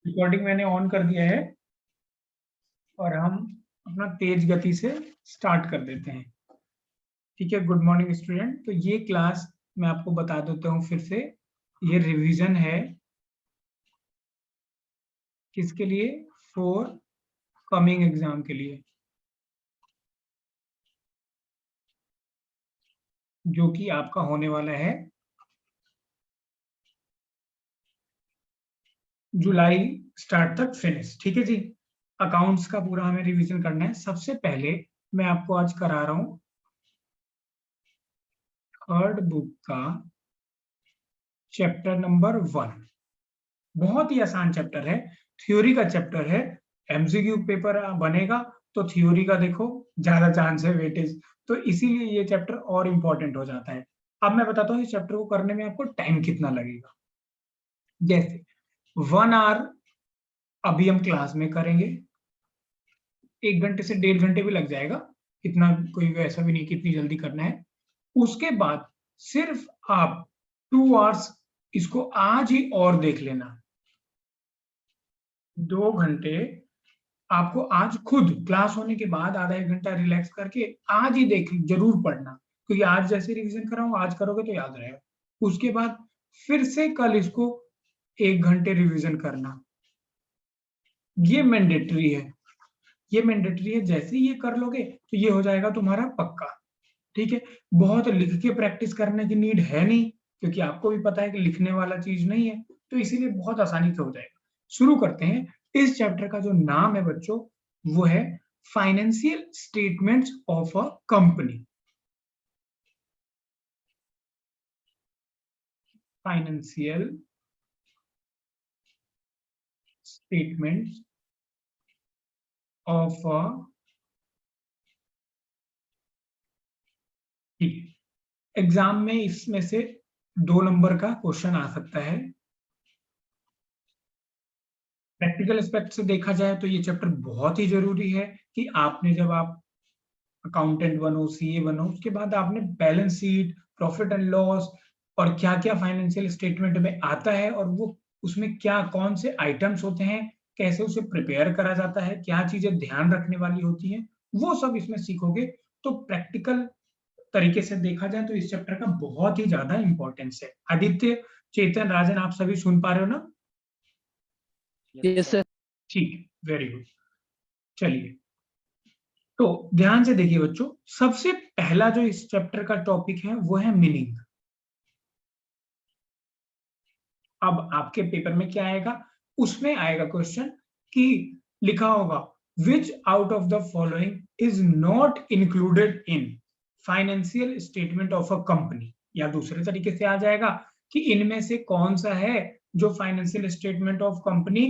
Recording मैंने on कर दिया है और हम अपना तेज गति से स्टार्ट कर देते हैं। ठीक है, गुड मॉर्निंग स्टूडेंट। तो ये क्लास मैं आपको बता देता हूँ फिर से, ये रिवीजन है किसके लिए? फॉर कमिंग एग्जाम के लिए, जो कि आपका होने वाला है जुलाई स्टार्ट तक फिनिश। ठीक है जी, अकाउंट्स का पूरा हमें रिवीजन करना है। सबसे पहले मैं आपको आज करा रहा हूँ थर्ड बुक का चैप्टर नंबर 1। बहुत ही आसान चैप्टर है, थ्योरी का चैप्टर है। एमसीक्यू पेपर बनेगा तो थ्योरी का देखो ज्यादा चांस है वेटेज, तो इसीलिए ये चैप्टर और इम्पोर्टेंट हो जाता है। अब मैं बताता हूँ इस चैप्टर को करने में आपको टाइम कितना लगेगा। जैसे 1 आवर अभी हम क्लास में करेंगे, 1 घंटे से 1.5 घंटे भी लग जाएगा, इतना कोई वैसा भी नहीं कितनी जल्दी करना है। उसके बाद सिर्फ आप 2 आवर्स इसको आज ही और देख लेना। 2 घंटे आपको आज खुद क्लास होने के बाद आधा 1 घंटा रिलैक्स करके आज ही देख जरूर पढ़ना, क्योंकि आज जैसे रिवीजन कर रहा हूँ आज करोगे तो याद रहेगा। उसके बाद फिर से कल इसको 1 घंटे रिवीजन करना, ये मैंडेटरी है। ये मैंडेटरी है, जैसे ये कर लोगे तो ये हो जाएगा तुम्हारा पक्का। ठीक है, बहुत लिख के प्रैक्टिस करने की नीड है नहीं, क्योंकि आपको भी पता है कि लिखने वाला चीज नहीं है, तो इसीलिए बहुत आसानी से हो जाएगा। शुरू करते हैं। इस चैप्टर का जो नाम है बच्चों, वो है financial statements of a company. Financial statements of a, ठीक है, एग्जाम में इसमें से 2 नंबर का क्वेश्चन आ सकता है। प्रैक्टिकल एस्पेक्ट से देखा जाए तो ये चैप्टर बहुत ही जरूरी है कि आपने जब आप अकाउंटेंट बनो, सीए बनो, उसके बाद आपने balance sheet, profit and loss और क्या क्या फाइनेंशियल स्टेटमेंट में आता है और वो उसमें क्या कौन से आइटम्स होते हैं, कैसे उसे प्रिपेयर करा जाता है, क्या चीजें ध्यान रखने वाली होती हैं, वो सब इसमें सीखोगे। तो प्रैक्टिकल तरीके से देखा जाए तो इस चैप्टर का बहुत ही ज्यादा इंपॉर्टेंस है। आदित्य, चेतन, राजन, आप सभी सुन पा रहे हो ना? Yes sir. ठीक है, वेरी गुड। चलिए, तो ध्यान से देखिए बच्चों, सबसे पहला जो इस चैप्टर का टॉपिक है वो है मीनिंग। अब आपके पेपर में क्या आएगा? उसमें आएगा क्वेश्चन कि लिखा होगा विच out of the following is not included in financial statement of a company, या दूसरे तरीके से आ जाएगा कि इनमें से कौन सा है जो फाइनेंशियल स्टेटमेंट ऑफ कंपनी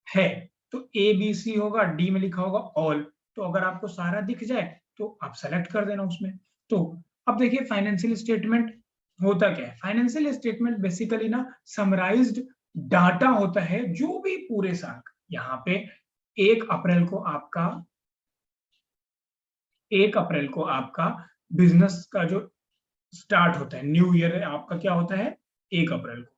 है। तो ए बी सी होगा, डी में लिखा होगा ऑल। तो अगर आपको सारा दिख जाए तो आप सेलेक्ट कर देना उसमें। तो अब देखिए फाइनेंशियल स्टेटमेंट होता क्या है? फाइनेंशियल स्टेटमेंट बेसिकली ना समराइज्ड डाटा होता है जो भी पूरे साल का, यहाँ पे 1 अप्रैल को आपका 1 अप्रैल को बिजनेस का जो स्टार्ट होता है, न्यू ईयर आपका क्या होता है? 1 अप्रैल को।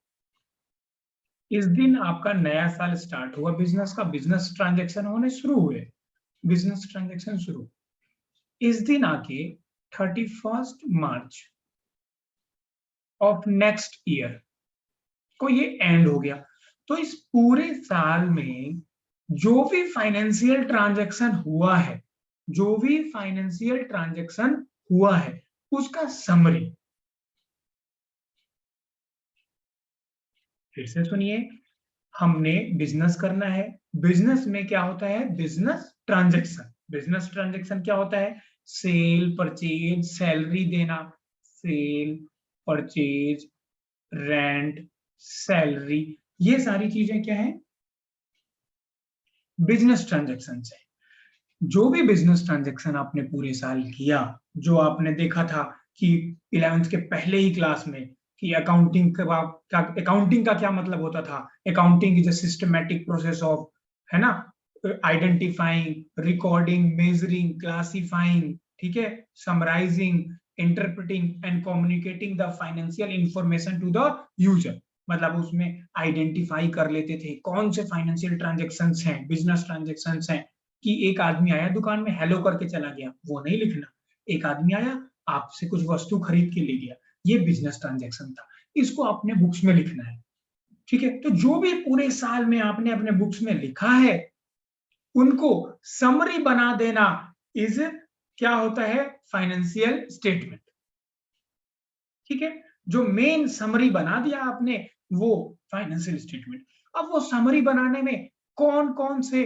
इस दिन आपका नया साल स्टार्ट हुआ बिजनेस का, बिजनेस ट्रांजेक्शन होने शुरू हुए, बिजनेस ट्रांजेक्शन शुरू। इस दिन आके 31 मार्च ऑफ नेक्स्ट ईयर को ये एंड हो गया। तो इस पूरे साल में जो भी फाइनेंशियल ट्रांजैक्शन हुआ है, जो भी फाइनेंशियल ट्रांजैक्शन हुआ है उसका समरी। फिर से सुनिए, हमने बिजनेस करना है, बिजनेस में क्या होता है? Business transaction. बिजनेस ट्रांजैक्शन क्या होता है? सेल, परचेज, सैलरी देना, सेल, परचेज, रेंट, सैलरी, ये सारी चीजें क्या है? बिजनेस ट्रांजैक्शन है। जो भी बिजनेस ट्रांजैक्शन आपने पूरे साल किया, जो आपने देखा था कि 11th के पहले ही क्लास में कि अकाउंटिंग का क्या मतलब होता था। Accounting is a systematic process of, है ना, आइडेंटिफाइंग, रिकॉर्डिंग, मेजरिंग, क्लासिफाइंग, ठीक है, summarising, interpreting and communicating the financial information to the user. मतलब उसमें आइडेंटिफाई कर लेते थे कौन से फाइनेंशियल ट्रांजेक्शन्स हैं, बिजनेस ट्रांजेक्शन्स हैं, कि एक आदमी आया दुकान में हेलो करके चला गया, वो नहीं लिखना। एक आदमी आया आपसे कुछ वस्तु खरीद के ले गया, ये बिजनेस ट्रांजेक्शन था, इसको अपने बुक्स में लिखना है। ठीक है, तो जो भी पूरे साल में आपने अपने बुक्स में लिखा है उनको समरी बना देना इज क्या होता है, फाइनेंशियल स्टेटमेंट। ठीक है, जो मेन समरी बना दिया आपने वो फाइनेंशियल स्टेटमेंट। अब वो समरी बनाने में कौन कौन से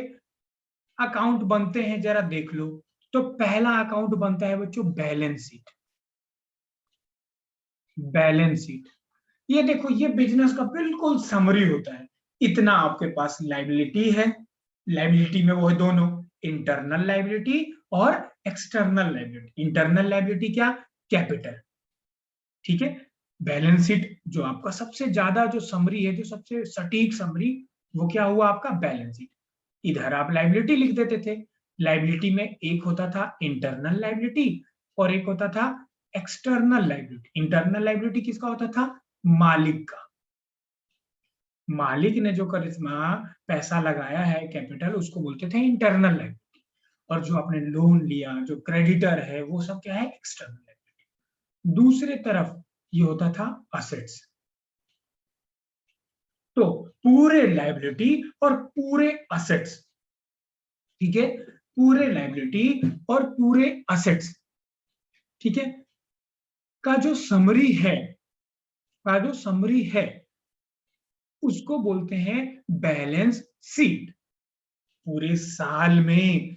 अकाउंट बनते हैं जरा देख लो। तो पहला अकाउंट बनता है बच्चों बैलेंस शीट। बैलेंस शीट, ये देखो ये बिजनेस का बिल्कुल समरी होता है। इतना आपके पास लाइबिलिटी है, लाइबिलिटी में वो है दोनों, इंटरनल लाइबिलिटी और एक्सटर्नल लाइबिलिटी। इंटरनल लाइबिलिटी क्या, कैपिटल। ठीक है, बैलेंस शीट जो आपका सबसे ज्यादा जो समरी है, जो सबसे सटीक समरी, वो क्या हुआ आपका बैलेंस शीट। इधर आप लाइबिलिटी लिख देते थे, लाइबिलिटी में एक होता था इंटरनल लाइबिलिटी और एक होता था एक्सटर्नल लाइबिलिटी। इंटरनल लाइबिलिटी किसका होता था, मालिक का। मालिक ने जो करिश्मा पैसा लगाया है कैपिटल, उसको बोलते थे इंटरनल लाइबिलिटी। और जो आपने लोन लिया, जो क्रेडिटर है, वो सब क्या है, एक्सटर्नल लाइबिलिटी। दूसरे तरफ ये होता था असेट्स। तो पूरे लाइबिलिटी और पूरे असेट्स, ठीक है, पूरे लाइबिलिटी और पूरे असेट्स, ठीक है, का जो समरी है, का जो समरी है उसको बोलते हैं बैलेंस शीट। पूरे साल में,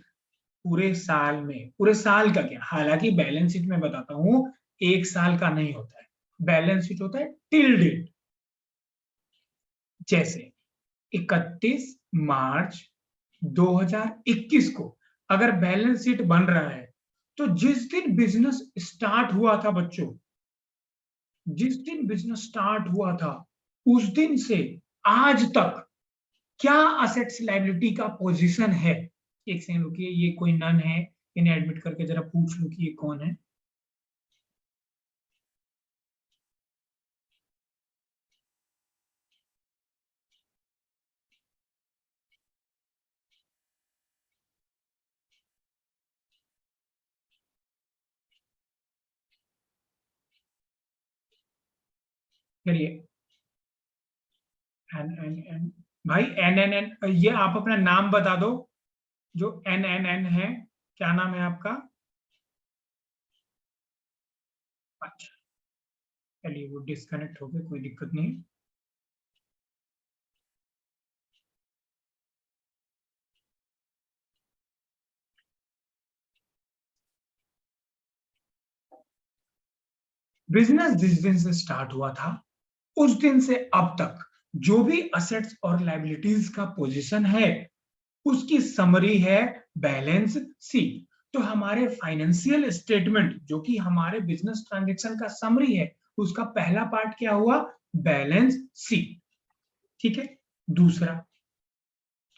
पूरे साल में, पूरे साल का क्या, हालांकि बैलेंस शीट में बताता हूं एक साल का नहीं होता है, बैलेंस शीट होता है टिल डेट। जैसे 31 मार्च 2021 को अगर बैलेंस शीट बन रहा है, तो जिस दिन बिजनेस स्टार्ट हुआ था बच्चों, जिस दिन बिजनेस स्टार्ट हुआ था उस दिन से आज तक क्या असेट्स लायबिलिटी का पोजीशन है। एक सेकंड रुकिए, ये कोई नन है, इन्हें एडमिट करके जरा पूछ लूं कि ये कौन है। चलिए, एन एन एन, भाई एन एन एन, ये आप अपना नाम बता दो, जो एन एन एन है, क्या नाम है आपका। अच्छा, चलिए वो डिस्कनेक्ट हो गए, कोई दिक्कत नहीं। बिजनेस जिस दिन से स्टार्ट हुआ था उस दिन से अब तक जो भी असेट्स और लायबिलिटीज का पोजीशन है उसकी समरी है बैलेंस शीट। तो हमारे फाइनेंशियल स्टेटमेंट जो कि हमारे बिजनेस ट्रांजैक्शन का समरी है, उसका पहला पार्ट क्या हुआ, बैलेंस शीट। ठीक है, दूसरा,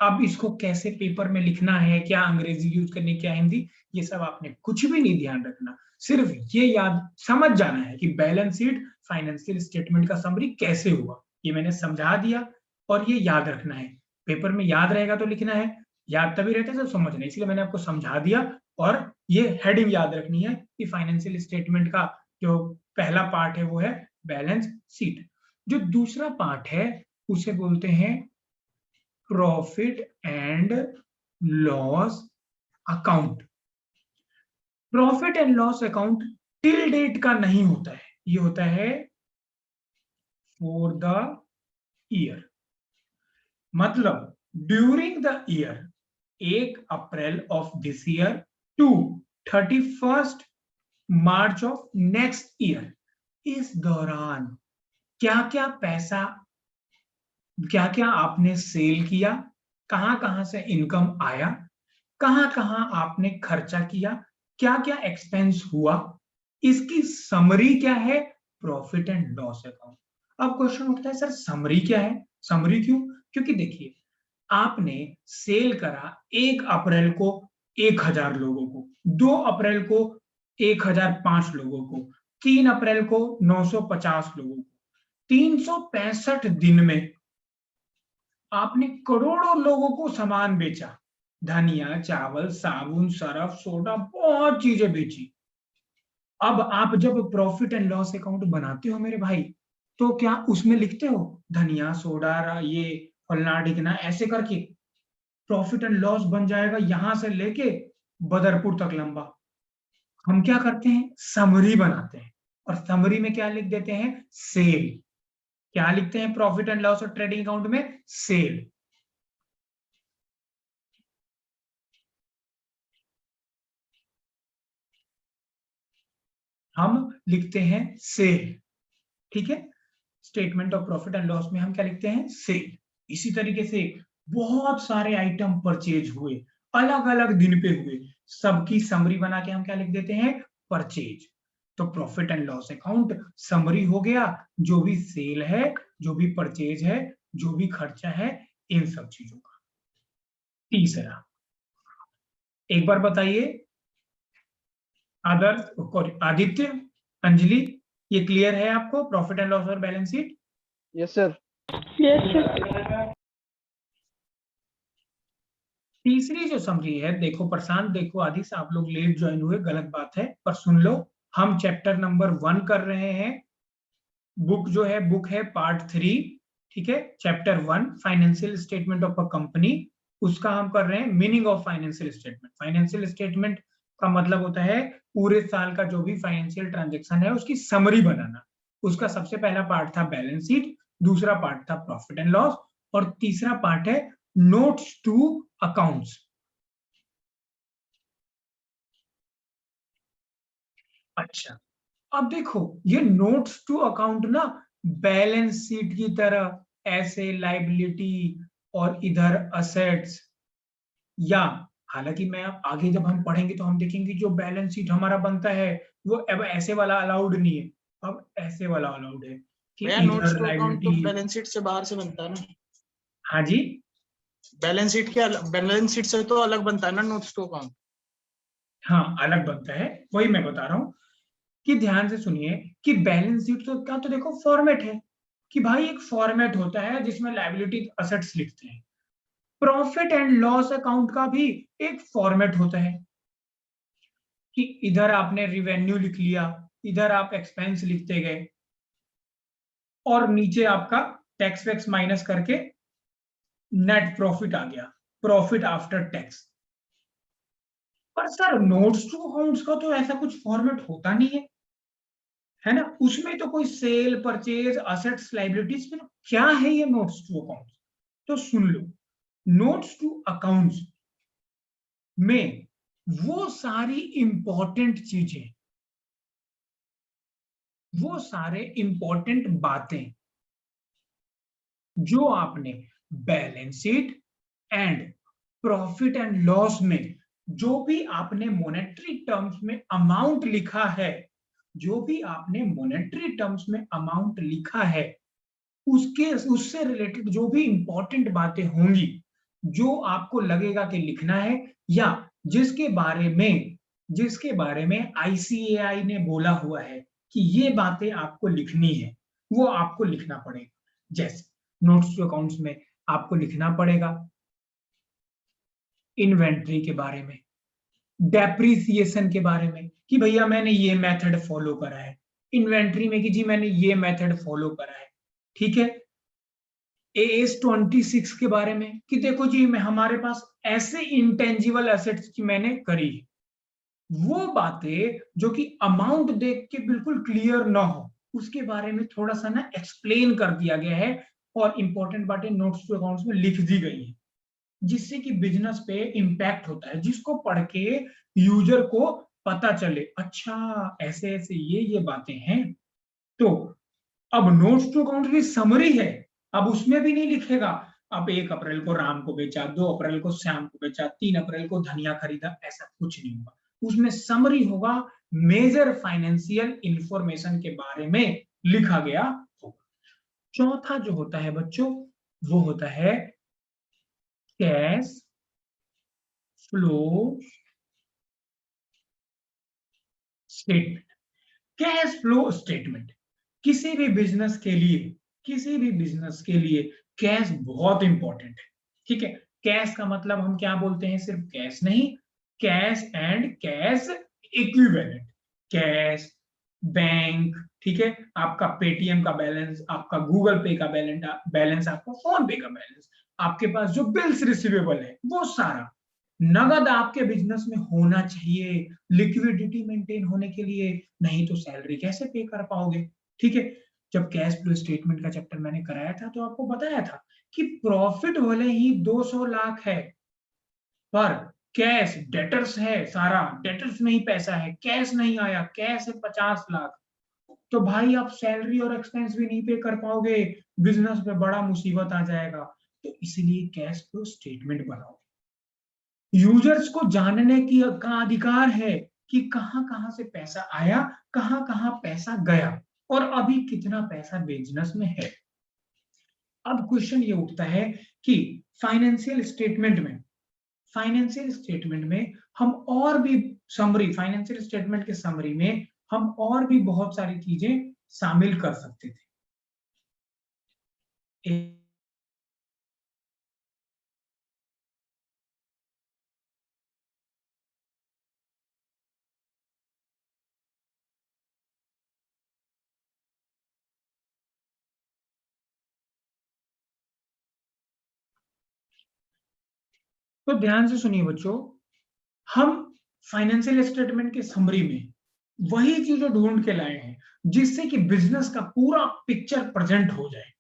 अब इसको कैसे पेपर में लिखना है, क्या अंग्रेजी यूज करनी, क्या हिंदी, ये सब आपने कुछ भी नहीं ध्यान रखना। सिर्फ ये याद समझ जाना है कि बैलेंस शीट फाइनेंशियल स्टेटमेंट का समरी कैसे हुआ, ये मैंने समझा दिया और ये याद रखना है। पेपर में याद रहेगा तो लिखना है, याद तभी रहता है जब समझना, इसलिए मैंने आपको समझा दिया। और ये हेडिंग याद रखनी है कि फाइनेंशियल स्टेटमेंट का जो पहला पार्ट है वो है बैलेंस शीट। जो दूसरा पार्ट है उसे बोलते हैं profit and loss account. Profit and loss account till date का नहीं होता है, ये होता है फॉर द ईयर। मतलब during the year, 1 April of this year to 31 March of next year, इस दौरान क्या क्या पैसा, क्या क्या आपने सेल किया, कहां कहां से इनकम आया, कहां कहां आपने खर्चा किया, क्या क्या एक्सपेंस हुआ, इसकी समरी क्या है, प्रॉफिट एंड लॉस अकाउंट। अब क्वेश्चन उठता है सर समरी क्या है, समरी क्यों, क्योंकि देखिए आपने सेल करा 1 अप्रैल को 1000 लोगों को, 2 अप्रैल को 1005 लोगों को, 3 अप्रैल को 950 लोगों को, 365 दिन में आपने करोड़ों लोगों को सामान बेचा, धनिया, चावल, साबुन, सरफ, सोडा, बहुत चीजें बेची। अब आप जब प्रॉफिट एंड लॉस अकाउंट बनाते हो मेरे भाई, तो क्या उसमें लिखते हो धनिया, सोडा, ये फलना ढिकना ऐसे करके? प्रॉफिट एंड लॉस बन जाएगा यहां से लेके बदरपुर तक लंबा। हम क्या करते हैं, समरी बनाते हैं, और समरी में क्या लिख देते हैं, सेल। क्या लिखते हैं प्रॉफिट एंड लॉस और ट्रेडिंग अकाउंट में, सेल। हम लिखते हैं सेल, ठीक है। Statement of profit and loss में हम क्या लिखते हैं, सेल। इसी तरीके से बहुत सारे आइटम परचेज हुए, अलग अलग दिन पे हुए, सबकी समरी बना के हम क्या लिख देते हैं, परचेज। तो profit and loss account summary हो गया, जो भी सेल है, जो भी परचेज है, जो भी खर्चा है, इन सब चीजों का। तीसरा, एक बार बताइए आदर्श, आदित्य, अंजलि, ये क्लियर है आपको प्रॉफिट एंड लॉस और balance sheet? Yes, sir. Yes, sir. तीसरी जो समरी है, देखो प्रशांत, देखो आदिश, आप लोग लेट ज्वाइन हुए, गलत बात है, पर सुन लो। हम चैप्टर नंबर 1 कर रहे हैं। बुक जो है, बुक है पार्ट 3, ठीक है। Chapter 1 financial statement of a company, उसका हम कर रहे हैं meaning of financial statement. Financial statement का मतलब होता है पूरे साल का जो भी फाइनेंशियल ट्रांजेक्शन है उसकी समरी बनाना। उसका सबसे पहला पार्ट था बैलेंस शीट, दूसरा पार्ट था प्रॉफिट एंड लॉस, और तीसरा पार्ट है नोट्स टू अकाउंट्स। अच्छा, अब देखो ये नोट्स टू अकाउंट ना बैलेंस शीट की तरह ऐसे लाइबिलिटी और इधर असेट्स, या हालांकि मैं अब आगे जब हम पढ़ेंगे तो हम देखेंगे जो बैलेंस शीट हमारा बनता है वो अब ऐसे वाला अलाउड नहीं है, अब ऐसे वाला अलाउड है कि भैया नोट्स इधर टू अकाउंट तो लाइबिलिटी। बैलेंस शीट से बाहर से बनता है ना। हाँ जी, बैलेंस शीट से तो अलग बनता है ना नोट्स टू अकाउंट। हाँ अलग बनता है, वही मैं बता रहा हूँ कि ध्यान से सुनिए कि बैलेंस शीट तो का तो देखो फॉर्मेट है, कि भाई एक फॉर्मेट होता है जिसमें लाइबिलिटी असेट्स लिखते हैं। प्रॉफिट एंड लॉस अकाउंट का भी एक फॉर्मेट होता है कि इधर आपने रिवेन्यू लिख लिया, इधर आप एक्सपेंस लिखते गए, और नीचे आपका टैक्स वैक्स माइनस करके नेट प्रॉफिट आ गया, प्रॉफिट आफ्टर टैक्स। पर सर नोट्स टू अकाउंट्स का तो ऐसा कुछ फॉर्मेट होता नहीं है ना। उसमें तो कोई सेल, परचेज, असेट्स, लाइबिलिटीज, में क्या है ये नोट्स टू अकाउंट्स? तो सुन लो, नोट्स टू अकाउंट्स में वो सारी इंपॉर्टेंट चीजें, वो सारे इंपॉर्टेंट बातें जो आपने balance sheet and profit and loss में, जो भी आपने मॉनेटरी टर्म्स में अमाउंट लिखा है, जो भी आपने मॉनेटरी टर्म्स में अमाउंट लिखा है, उसके उससे रिलेटेड जो भी इंपॉर्टेंट बातें होंगी, जो आपको लगेगा कि लिखना है, या जिसके बारे में आईसीएआई ने बोला हुआ है कि ये बातें आपको लिखनी है, वो आपको लिखना पड़ेगा। जैसे नोट्स टू अकाउंट्स में आपको लिखना पड़ेगा इन्वेंट्री के बारे में, डेप्रिसिएशन के बारे में कि भैया मैंने ये मेथड फॉलो करा है, इन्वेंट्री में कि जी मैंने ये मेथड फॉलो करा है, ठीक है। AS 26 के बारे में कि देखो जी मैं हमारे पास ऐसे इंटेंजिबल एसेट्स की मैंने करी है। वो बातें जो कि अमाउंट देख के बिल्कुल क्लियर ना हो, उसके बारे में थोड़ा सा ना एक्सप्लेन कर दिया गया है, और इंपॉर्टेंट बातें नोट्स टू अकाउंट्स में लिख दी गई है, जिससे कि बिजनेस पे इंपैक्ट होता है, जिसको पढ़ के यूजर को पता चले अच्छा ऐसे ऐसे ये बातें हैं। तो अब नोट्स टू अकाउंट की समरी है, अब उसमें भी नहीं लिखेगा अब 1 अप्रैल को राम को बेचा, 2 अप्रैल को श्याम को बेचा, 3 अप्रैल को धनिया खरीदा, ऐसा कुछ नहीं होगा। उसमें समरी होगा, मेजर फाइनेंशियल इंफॉर्मेशन के बारे में लिखा गया होगा। चौथा जो होता है बच्चों, वो होता है cash flow statement. Cash flow statement किसी भी बिजनेस के लिए किसी भी बिजनेस के लिए कैश बहुत इंपॉर्टेंट है, ठीक है। कैश का मतलब हम क्या बोलते हैं, सिर्फ कैश नहीं, cash and cash equivalent, cash, bank, ठीक है, आपका पेटीएम का बैलेंस, आपका गूगल पे का बैलेंस, आपका फोन पे का बैलेंस, आपके पास जो बिल्स रिसीवेबल है वो सारा नगद आपके बिजनेस में होना चाहिए, लिक्विडिटी मेंटेन होने के लिए, नहीं तो सैलरी कैसे पे कर पाओगे, ठीक है। जब कैश फ्लो स्टेटमेंट का चैप्टर मैंने कराया था तो आपको बताया था कि प्रॉफिट भले ही 200 लाख है, पर कैश डेटर्स है, सारा डेटर्स में ही पैसा है, कैश नहीं आया, कैश है 50 लाख, तो भाई आप सैलरी और एक्सपेंस भी नहीं पे कर पाओगे, बिजनेस में बड़ा मुसीबत आ जाएगा। तो इसलिए कैश फ्लो स्टेटमेंट बनाओ। यूजर्स को जानने का अधिकार है कि कहां कहां से पैसा आया, कहां कहां पैसा गया, और अभी कितना पैसा बिजनेस में है। अब क्वेश्चन ये उठता है कि फाइनेंशियल स्टेटमेंट में हम और भी समरी, फाइनेंशियल स्टेटमेंट के समरी में हम और भी बहुत सारी चीजें शामिल कर सकते थे। तो ध्यान से सुनिए बच्चों, हम फाइनेंशियल स्टेटमेंट के समरी में वही चीजें ढूंढ के लाए हैं जिससे कि बिजनेस का पूरा पिक्चर प्रेजेंट हो जाए।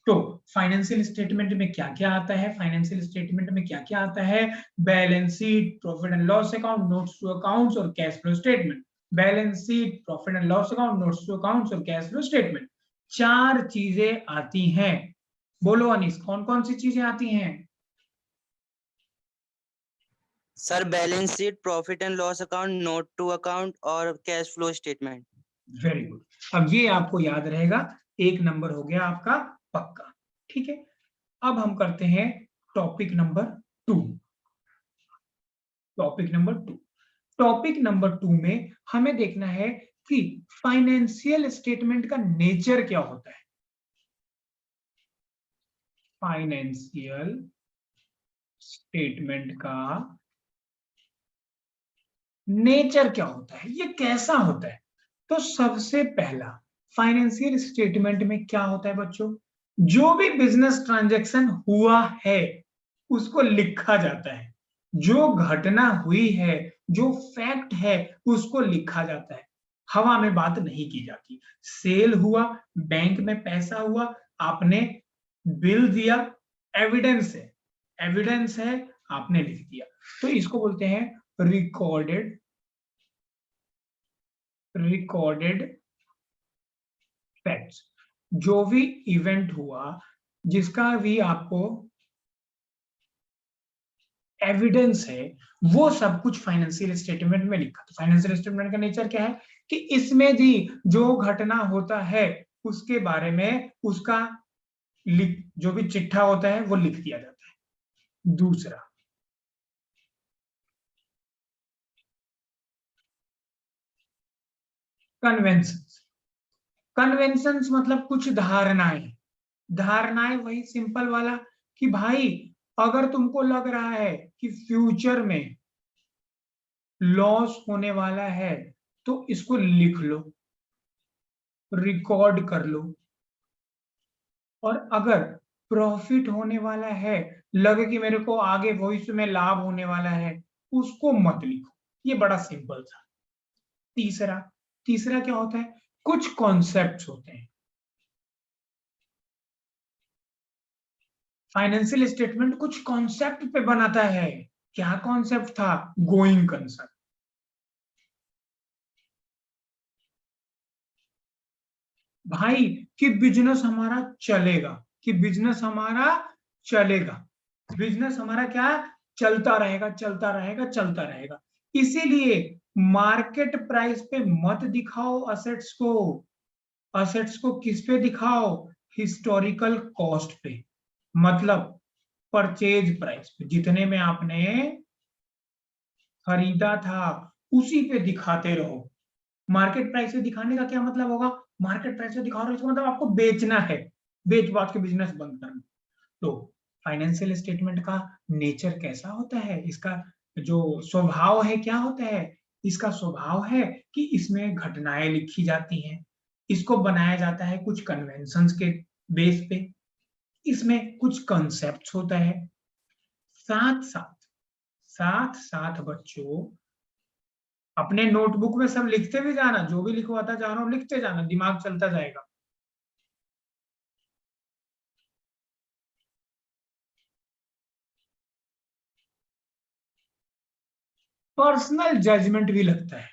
तो फाइनेंशियल स्टेटमेंट में क्या क्या आता है, फाइनेंशियल स्टेटमेंट में क्या क्या आता है, balance sheet, profit and loss account, notes to accounts और cash flow statement. Balance sheet, profit and loss account, notes to accounts और कैश फ्लो स्टेटमेंट, चार चीजें आती हैं। बोलो अनीस, कौन कौन सी चीजें आती हैं? Sir balance sheet, profit and loss account, note to account और cash flow statement. Very good, अब ये आपको याद रहेगा, एक नंबर हो गया आपका पक्का, ठीक है। अब हम करते हैं टॉपिक नंबर 2। टॉपिक नंबर 2 में हमें देखना है कि फाइनेंशियल स्टेटमेंट का नेचर क्या होता है। फाइनेंशियल स्टेटमेंट का नेचर क्या होता है, ये कैसा होता है। तो सबसे पहला, फाइनेंशियल स्टेटमेंट में क्या होता है बच्चों, जो भी बिजनेस ट्रांजैक्शन हुआ है उसको लिखा जाता है, जो घटना हुई है, जो फैक्ट है उसको लिखा जाता है, हवा में बात नहीं की जाती। सेल हुआ, बैंक में पैसा हुआ, आपने बिल दिया, एविडेंस है, आपने लिख दिया, तो इसको बोलते हैं रिकॉर्डेड फैक्ट्स। जो भी इवेंट हुआ, जिसका भी आपको एविडेंस है, वो सब कुछ फाइनेंशियल स्टेटमेंट में लिखा। तो फाइनेंशियल स्टेटमेंट का नेचर क्या है कि इसमें भी जो घटना होता है उसके बारे में उसका जो भी चिट्ठा होता है वो लिख दिया जाता है। दूसरा, कन्वेंशंस मतलब कुछ धारणाएं वही सिंपल वाला कि भाई अगर तुमको लग रहा है कि फ्यूचर में लॉस होने वाला है तो इसको लिख लो, रिकॉर्ड कर लो, और अगर प्रॉफिट होने वाला है, लगे कि मेरे को आगे भविष्य में लाभ होने वाला है, उसको मत लिखो। ये बड़ा सिंपल था। तीसरा क्या होता है, कुछ कॉन्सेप्ट्स होते हैं। फाइनेंशियल स्टेटमेंट कुछ कॉन्सेप्ट पे बनाता है। क्या कॉन्सेप्ट था? Going concern. भाई कि बिजनेस हमारा चलेगा, बिजनेस हमारा क्या चलता रहेगा। इसीलिए मार्केट प्राइस पे मत दिखाओ असेट्स को किस पे दिखाओ? हिस्टोरिकल कॉस्ट पे, मतलब परचेज प्राइस पे, जितने में आपने खरीदा था उसी पे दिखाते रहो। मार्केट प्राइस पे दिखाने का क्या मतलब होगा? मार्केट प्राइस पे दिखा रहे हो इसका मतलब आपको बेचना है, बेच बाच के बिजनेस बंद करना। तो फाइनेंशियल स्टेटमेंट का नेचर कैसा होता है, इसका जो स्वभाव है क्या होता है, इसका स्वभाव है कि इसमें घटनाएं लिखी जाती हैं, इसको बनाया जाता है कुछ कन्वेंशंस के बेस पे, इसमें कुछ कॉन्सेप्ट्स होता है, साथ साथ बच्चों अपने नोटबुक में सब लिखते भी जाना, जो भी लिखवाता जा रहा हूं लिखते जाना, दिमाग चलता जाएगा। पर्सनल जजमेंट भी लगता है।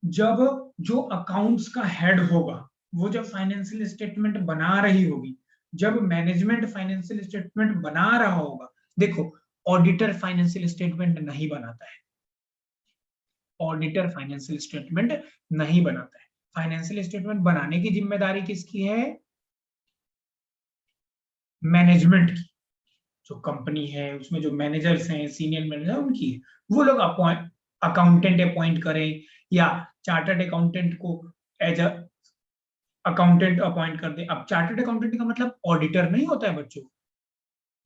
जब जो अकाउंट्स का हेड होगा, वो जब फाइनेंशियल स्टेटमेंट बना रही होगी, जब मैनेजमेंट फाइनेंशियल स्टेटमेंट बना रहा होगा, देखो ऑडिटर फाइनेंशियल स्टेटमेंट नहीं बनाता है, ऑडिटर फाइनेंशियल स्टेटमेंट नहीं बनाता है। फाइनेंशियल स्टेटमेंट बनाने की जिम्मेदारी किसकी है? मैनेजमेंट की। जो कंपनी है उसमें जो मैनेजर्स हैं, सीनियर मैनेजर, उनकी है। वो लोग अकाउंटेंट अपॉइंट करें या चार्टर्ड अकाउंटेंट को एज अ अकाउंटेंट अपॉइंट कर दे। अब चार्टर्ड अकाउंटेंट का मतलब ऑडिटर नहीं होता है बच्चों,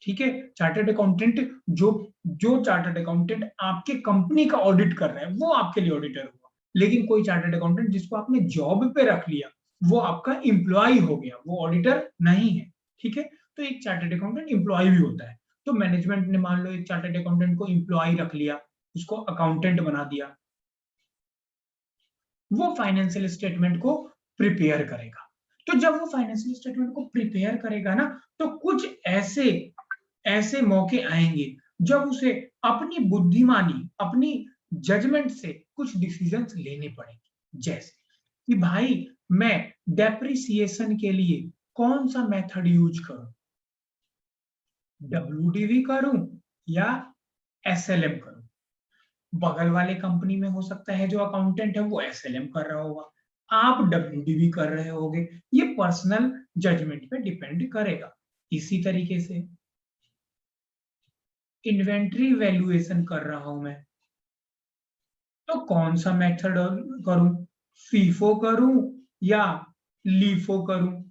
ठीक है। चार्टर्ड अकाउंटेंट जो चार्टर्ड अकाउंटेंट आपके कंपनी का ऑडिट कर रहा है वो आपके लिए ऑडिटर हुआ। लेकिन कोई चार्टर्ड अकाउंटेंट जिसको आपने जॉब पे रख लिया वो आपका एम्प्लॉय हो गया, वो ऑडिटर नहीं है, ठीक है। तो एक चार्टर्ड अकाउंटेंट एम्प्लॉय भी होता है। तो मैनेजमेंट ने मान लो एक चार्टर्ड अकाउंटेंट को एम्प्लॉय रख लिया, उसको अकाउंटेंट बना दिया, वो फाइनेंशियल स्टेटमेंट को प्रिपेयर करेगा। तो जब वो फाइनेंशियल स्टेटमेंट को प्रिपेयर करेगा ना, तो कुछ ऐसे मौके आएंगे जब उसे अपनी बुद्धिमानी, अपनी जजमेंट से कुछ डिसीजंस लेने पड़ेंगे। जैसे कि भाई मैं डेप्रिसिएशन के लिए कौन सा मेथड यूज करूं, WDV करूं या SLM करूं। बगल वाले कंपनी में हो सकता है जो अकाउंटेंट है वो SLM कर रहा होगा, आप WDV कर रहे होगे। ये पर्सनल जजमेंट पे डिपेंड करेगा। इसी तरीके से इन्वेंट्री वैल्यूएशन कर रहा हूं मैं, तो कौन सा मेथड करूं, फीफो करूं या लीफो करूं।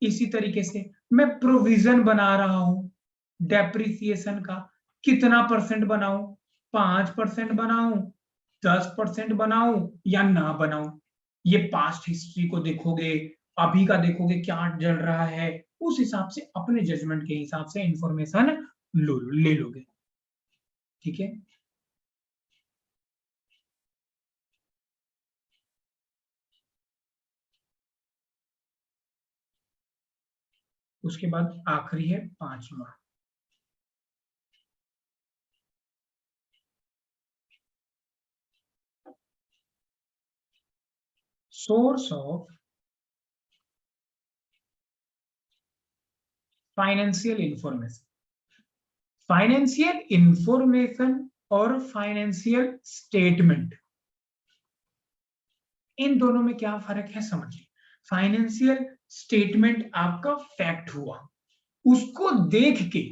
इसी तरीके से मैं प्रोविजन बना रहा हूं डेप्रिसिएशन का, कितना परसेंट बनाऊं, 5% बनाऊं, 10% बनाऊं या ना बनाऊं। ये पास्ट हिस्ट्री को देखोगे, अभी का देखोगे क्या चल रहा है, उस हिसाब से अपने जजमेंट के हिसाब से इंफॉर्मेशन ले लोगे, ठीक है। उसके बाद आखिरी है 5वां, source of financial information. Financial information और फाइनेंशियल स्टेटमेंट, इन दोनों में क्या फर्क है समझिए। फाइनेंशियल स्टेटमेंट आपका फैक्ट हुआ, उसको देख के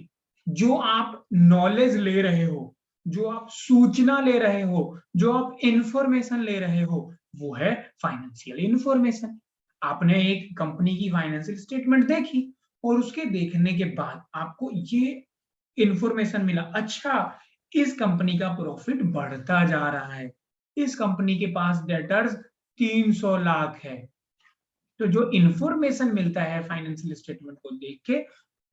जो आप नॉलेज ले रहे हो, जो आप सूचना ले रहे हो, जो आप इंफॉर्मेशन ले रहे हो, वो है फाइनेंशियल इंफॉर्मेशन। आपने एक कंपनी की फाइनेंशियल स्टेटमेंट देखी और उसके देखने के बाद आपको ये इंफॉर्मेशन मिला, अच्छा इस कंपनी का प्रॉफिट बढ़ता जा रहा है, इस कंपनी के पास डेटर्स 300 लाख है। तो जो इंफॉर्मेशन मिलता है फाइनेंशियल स्टेटमेंट को देख के,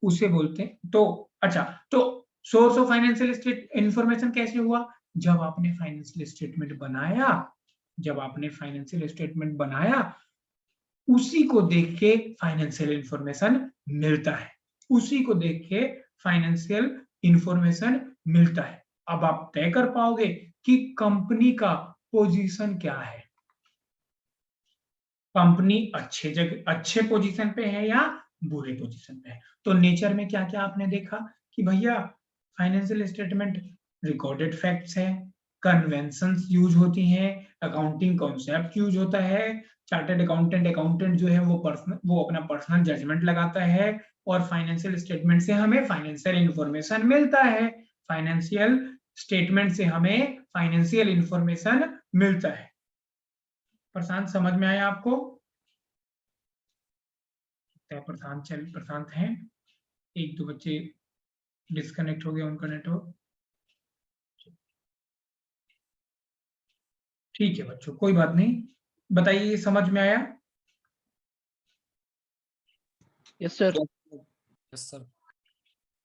उसे बोलते हैं। तो अच्छा, तो सोर्स ऑफ फाइनेंशियल इंफॉर्मेशन कैसे हुआ? जब आपने फाइनेंशियल स्टेटमेंट बनाया, जब आपने फाइनेंशियल स्टेटमेंट बनाया, उसी को देख के फाइनेंशियल इंफॉर्मेशन मिलता है, उसी को देख के फाइनेंशियल इंफॉर्मेशन मिलता है। अब आप तय कर पाओगे कि कंपनी का पोजीशन क्या है, कंपनी अच्छे पोजीशन पे है या बुरे पोजीशन पे है। तो नेचर में क्या क्या आपने देखा कि भैया फाइनेंशियल स्टेटमेंट रिकॉर्डेड फैक्ट्स है, कन्वेंशंस यूज होती हैं, अकाउंटिंग कॉन्सेप्ट यूज होता है, चार्टर्ड अकाउंटेंट जो है वो अपना पर्सनल जजमेंट लगाता है, और फाइनेंशियल स्टेटमेंट से हमें फाइनेंशियल इंफॉर्मेशन मिलता है, फाइनेंशियल स्टेटमेंट से हमें फाइनेंशियल इंफॉर्मेशन मिलता है। प्रशांत, समझ में आया आपको? लगता है प्रशांत हैं, एक दो बच्चे डिस्कनेक्ट हो गया उनका नेटवर्क। ठीक है बच्चों, कोई बात नहीं, बताइए समझ में आया? Yes sir. Yes sir.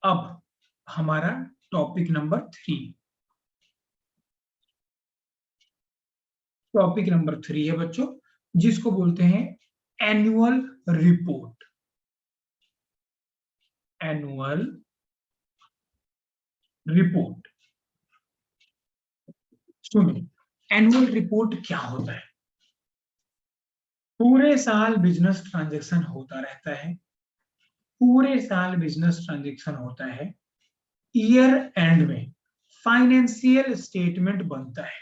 अब हमारा टॉपिक नंबर 3, टॉपिक नंबर 3 है बच्चों, जिसको बोलते हैं एनुअल रिपोर्ट। एनुअल रिपोर्ट, सुनिए, एनुअल रिपोर्ट क्या होता है? पूरे साल बिजनेस ट्रांजैक्शन होता रहता है, पूरे साल बिजनेस ट्रांजैक्शन होता है, ईयर एंड में फाइनेंशियल स्टेटमेंट बनता है,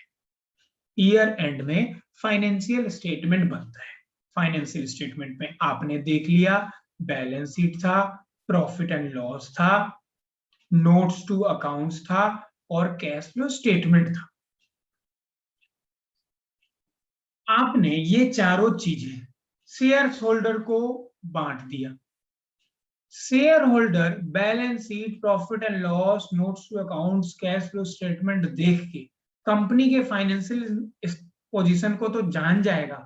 ईयर एंड में फाइनेंशियल स्टेटमेंट बनता है। फाइनेंशियल स्टेटमेंट में आपने देख लिया, बैलेंस शीट था, प्रॉफिट एंड लॉस था, नोट्स टू अकाउंट्स था और कैश फ्लो स्टेटमेंट था। आपने ये चारों चीजें शेयर होल्डर को बांट दिया। Share holder balance sheet, profit and loss, notes to accounts, cash flow statement देख के कंपनी के फाइनेंशियल पोजीशन को तो जान जाएगा,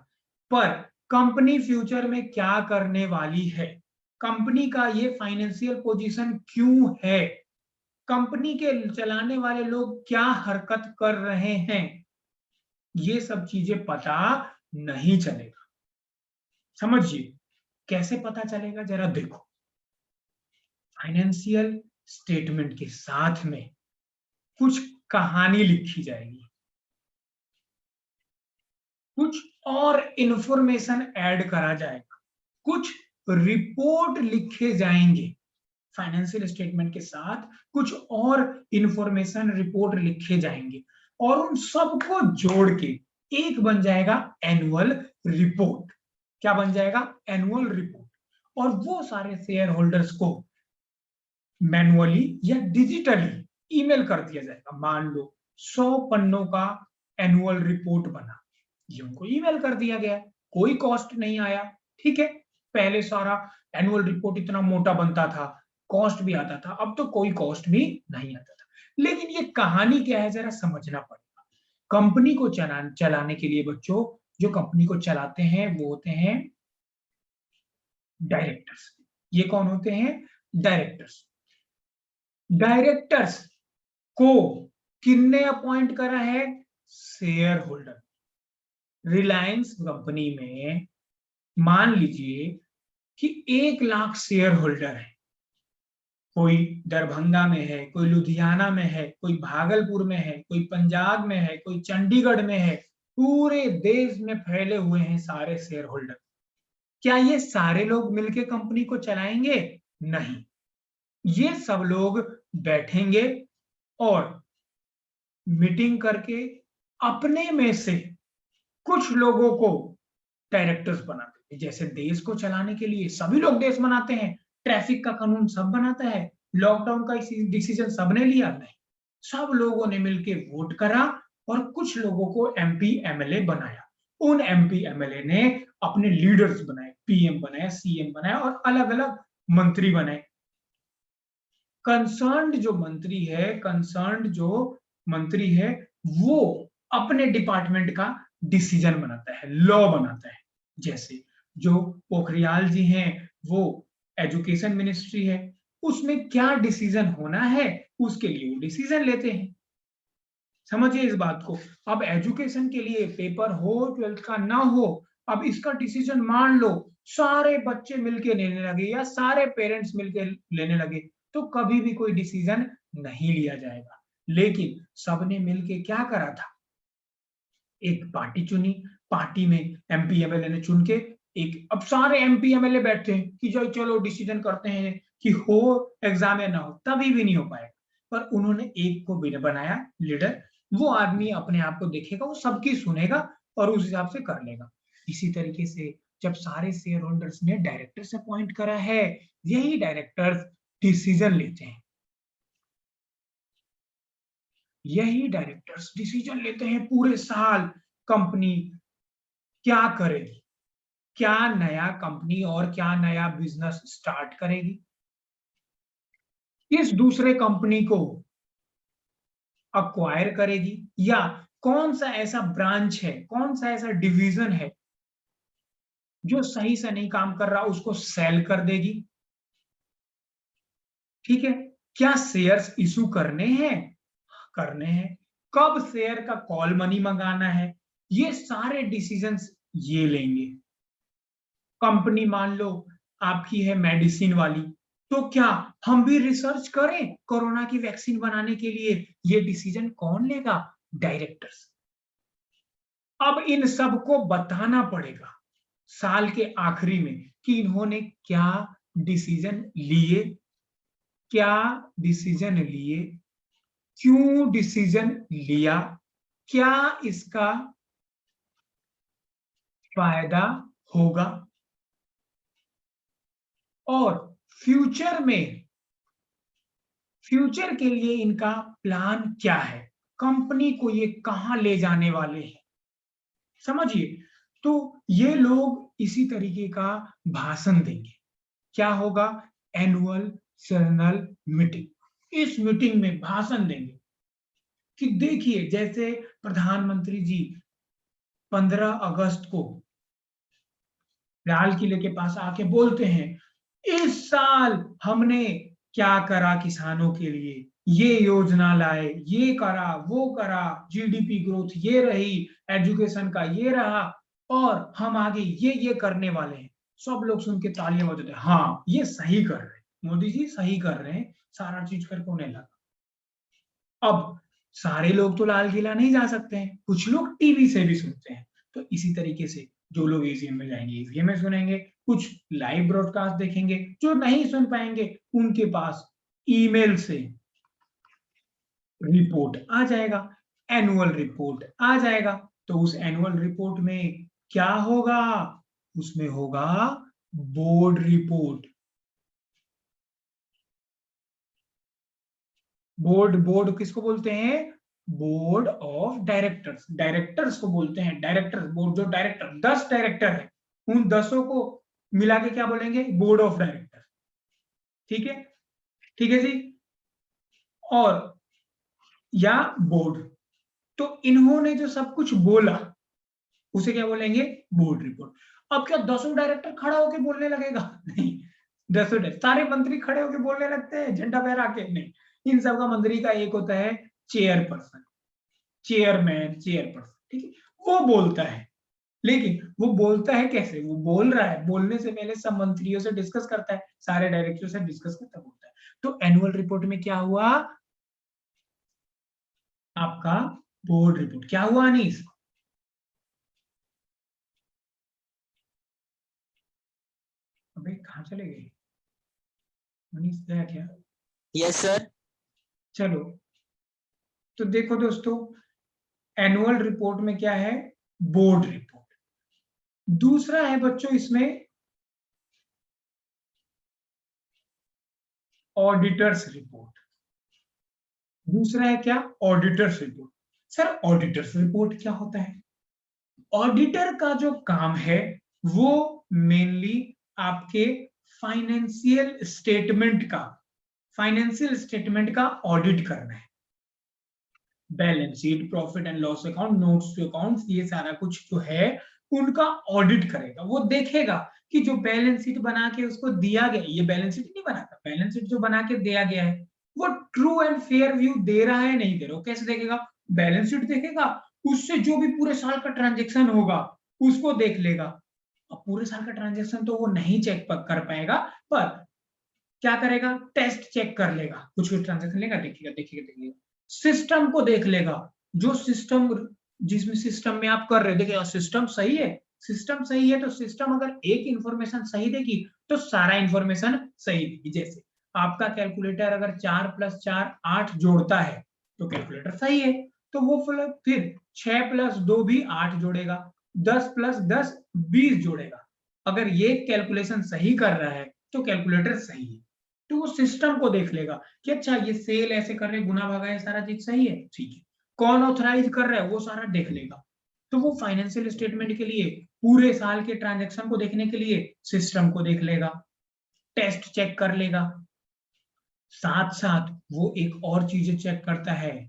पर कंपनी फ्यूचर में क्या करने वाली है, कंपनी का ये फाइनेंशियल पोजीशन क्यों है, कंपनी के चलाने वाले लोग क्या हरकत कर रहे हैं, ये सब चीजें पता नहीं चलेगा। समझिए कैसे पता चलेगा, जरा देखो। फाइनेंशियल स्टेटमेंट के साथ में कुछ कहानी लिखी जाएगी, कुछ और इंफॉर्मेशन ऐड करा जाएगा, कुछ रिपोर्ट लिखे जाएंगे। फाइनेंशियल स्टेटमेंट के साथ कुछ और इंफॉर्मेशन रिपोर्ट लिखे जाएंगे और उन सबको जोड़ के एक बन जाएगा एनुअल रिपोर्ट। क्या बन जाएगा? Annual report. और वो सारे शेयर होल्डर्स को मैनुअली या डिजिटली ईमेल कर दिया जाएगा। मान लो 100 पन्नों का एनुअल रिपोर्ट बना, ये उनको ईमेल कर दिया गया, कोई कॉस्ट नहीं आया। ठीक है, पहले सारा एनुअल रिपोर्ट इतना मोटा बनता था, कॉस्ट भी आता था, अब तो कोई कॉस्ट भी नहीं आता था। लेकिन ये कहानी क्या है जरा समझना पड़ेगा। कंपनी को चलाने के लिए बच्चों, जो कंपनी को चलाते हैं वो होते हैं डायरेक्टर्स। ये कौन होते हैं? डायरेक्टर्स। डायरेक्टर्स को किसने अपॉइंट करा है? Share holder. रिलायंस कंपनी में मान लीजिए कि 1 लाख शेयर होल्डर है, कोई दरभंगा में है, कोई लुधियाना में है, कोई भागलपुर में है, कोई पंजाब में है, कोई चंडीगढ़ में है, पूरे देश में फैले हुए हैं सारे शेयर होल्डर। क्या ये सारे लोग मिलके कंपनी को चलाएंगे? नहीं, ये सब लोग बैठेंगे और मीटिंग करके अपने में से कुछ लोगों को डायरेक्टर्स बनाते हैं। जैसे देश को चलाने के लिए सभी लोग देश बनाते हैं, ट्रैफिक का कानून सब बनाता है, लॉकडाउन का डिसीजन सबने लिया? नहीं, सब लोगों ने मिलकर वोट करा और कुछ लोगों को एमपी एमएलए बनाया। उन एमपी एमएलए ने अपने लीडर्स बनाए, पीएम बनाया, सीएम बनाया और अलग अलग मंत्री बनाए। कंसर्न्ड जो मंत्री है वो अपने डिपार्टमेंट का डिसीजन बनाता है, लॉ बनाता है। जैसे जो पोखरियाल जी हैं वो एजुकेशन मिनिस्ट्री है, उसमें क्या डिसीजन होना है उसके लिए वो डिसीजन लेते हैं। समझिए इस बात को। अब एजुकेशन के लिए पेपर हो 12th का ना हो, अब इसका डिसीजन मान लो सारे बच्चे मिलके लेने लगे या सारे पेरेंट्स मिलके लेने लगे तो कभी भी कोई डिसीजन नहीं लिया जाएगा। लेकिन सबने मिलके क्या करा था? एक पार्टी चुनी, पार्टी में एमपी एमएलए ने चुन के एक, अब सारे एमपी एमएलए बैठते हैं कि जो चलो डिसीजन करते हैं कि हो एग्जाम या ना हो, तभी भी नहीं हो पाएगा। पर उन्होंने एक को बनाया लीडर, वो आदमी अपने आप को देखेगा, वो सबकी सुनेगा और उस हिसाब से कर लेगा। इसी तरीके से जब सारे शेयर होल्डर्स ने डायरेक्टर्स अपॉइंट करा है, यही डायरेक्टर्स डिसीजन लेते हैं, यही डायरेक्टर्स डिसीजन लेते हैं पूरे साल कंपनी क्या करेगी, क्या नया कंपनी और क्या नया बिजनेस स्टार्ट करेगी, किस दूसरे कंपनी को अक्वायर करेगी, या कौन सा ऐसा ब्रांच है, कौन सा ऐसा डिवीजन है जो सही से नहीं काम कर रहा उसको सेल कर देगी। ठीक है, क्या शेयर्स इशू करने हैं, करने हैं, कब शेयर का कॉल मनी मंगाना है, ये सारे डिसीजंस ये लेंगे। कंपनी मान लो आपकी है मेडिसिन वाली, तो क्या हम भी रिसर्च करें कोरोना की वैक्सीन बनाने के लिए, ये डिसीजन कौन लेगा, डायरेक्टर्स। अब इन सबको बताना पड़ेगा साल के आखिरी में कि इन्होंने क्या डिसीजन लिए, क्या डिसीजन लिए, क्यों डिसीजन लिया, क्या इसका फायदा होगा, और फ्यूचर में, फ्यूचर के लिए इनका प्लान क्या है, कंपनी को ये कहां ले जाने वाले हैं, समझिए। तो ये लोग इसी तरीके का भाषण देंगे। क्या होगा, एनुअल जनरल मीटिंग। इस मीटिंग में भाषण देंगे कि देखिए, जैसे प्रधानमंत्री जी 15 अगस्त को लाल किले के पास आके बोलते हैं, इस साल हमने क्या करा किसानों के लिए, ये योजना लाए, ये करा, वो करा, जीडीपी ग्रोथ ये रही, एजुकेशन का ये रहा, और हम आगे ये करने वाले हैं। सब लोग सुन के तालियां बजाते हैं, हाँ ये सही कर रहे हैं, मोदी जी सही कर रहे हैं, सारा चीज करके उन्हें लगा। अब सारे लोग तो लाल किला नहीं जा सकते हैं, कुछ लोग टीवी से भी सुनते हैं, तो इसी तरीके से जो लोग ईवीएम में जाएंगे ईवीएम में सुनेंगे, कुछ लाइव ब्रॉडकास्ट देखेंगे, जो नहीं सुन पाएंगे उनके पास ईमेल से रिपोर्ट आ जाएगा, एनुअल रिपोर्ट आ जाएगा। तो उस एनुअल रिपोर्ट में क्या होगा, उसमें होगा बोर्ड रिपोर्ट। बोर्ड किसको बोलते हैं, बोर्ड ऑफ डायरेक्टर्स, डायरेक्टर्स को बोलते हैं डायरेक्टर्स। बोर्ड जो डायरेक्टर 10 डायरेक्टर है, उन 10 को मिला के क्या बोलेंगे, बोर्ड ऑफ डायरेक्टर। ठीक है, ठीक है जी। और या बोर्ड, तो इन्होंने जो सब कुछ बोला उसे क्या बोलेंगे, बोर्ड रिपोर्ट। अब क्या 10 डायरेक्टर खड़ा होकर बोलने लगेगा, नहीं, 10 सारे मंत्री खड़े होकर बोलने लगते हैं झंडा फहरा के, नहीं। इन सबका मंत्री का एक होता है चेयरपर्सन, चेयरमैन, चेयरपर्सन, ठीक है, वो बोलता है। लेकिन वो बोलता है कैसे, वो बोल रहा है, बोलने से पहले सब मंत्रियों से डिस्कस करता है, सारे डायरेक्टर से डिस्कस करता बोलता है। तो एनुअल रिपोर्ट में क्या हुआ, आपका बोर्ड रिपोर्ट। क्या हुआ अनीस, अबे कहाँ चले गए, अनीस गया क्या? Yes sir. चलो, तो देखो दोस्तों, एनुअल रिपोर्ट में क्या है, बोर्ड रिपोर्ट। दूसरा है बच्चों इसमें ऑडिटर्स रिपोर्ट। दूसरा है क्या, auditors report. Sir auditors report क्या होता है, ऑडिटर का जो काम है वो मेनली आपके फाइनेंशियल स्टेटमेंट का ऑडिट करना है। Balance sheet, profit and loss account, notes to accounts, ये सारा कुछ जो है उनका ऑडिट करेगा। वो देखेगा कि जो बैलेंस शीट बना के उसको दिया गया, ये बैलेंस शीट नहीं बनाता, बैलेंस शीट जो बना के दिया गया है वो ट्रू एंड फेयर व्यू दे रहा है नहीं दे रहा। कैसे देखेगा, बैलेंस शीट देखेगा, उससे जो भी पूरे साल का ट्रांजेक्शन होगा उसको देख लेगा। अब पूरे साल का ट्रांजेक्शन तो वो नहीं चेक कर पाएगा, पर क्या करेगा, टेस्ट चेक कर लेगा, कुछ ट्रांजेक्शन लेगा, देखेगा, सिस्टम को देख लेगा, जो सिस्टम, जिसमें सिस्टम में आप कर रहे, देखिए सिस्टम सही है, सिस्टम सही है तो सिस्टम अगर एक इंफॉर्मेशन सही देगी तो सारा इंफॉर्मेशन सही देगी। जैसे आपका कैलकुलेटर अगर 4 + 4 8 जोड़ता है तो कैलकुलेटर सही है, तो वो फिर 6 + 2 भी 8 जोड़ेगा, 10 + 10 20 जोड़ेगा। अगर ये कैलकुलेशन सही कर रहा है तो कैलकुलेटर सही है। तो वो सिस्टम को देख लेगा कि अच्छा ये सेल ऐसे कर रहे, गुना भागा, ये सारा चीज सही है, ठीक है। कौन ऑथराइज कर रहा है वो सारा देख लेगा। तो वो फाइनेंशियल स्टेटमेंट के लिए पूरे साल के ट्रांजैक्शन को देखने के लिए सिस्टम को देख लेगा, टेस्ट चेक कर लेगा, साथ साथ वो एक और चीजें चेक करता है,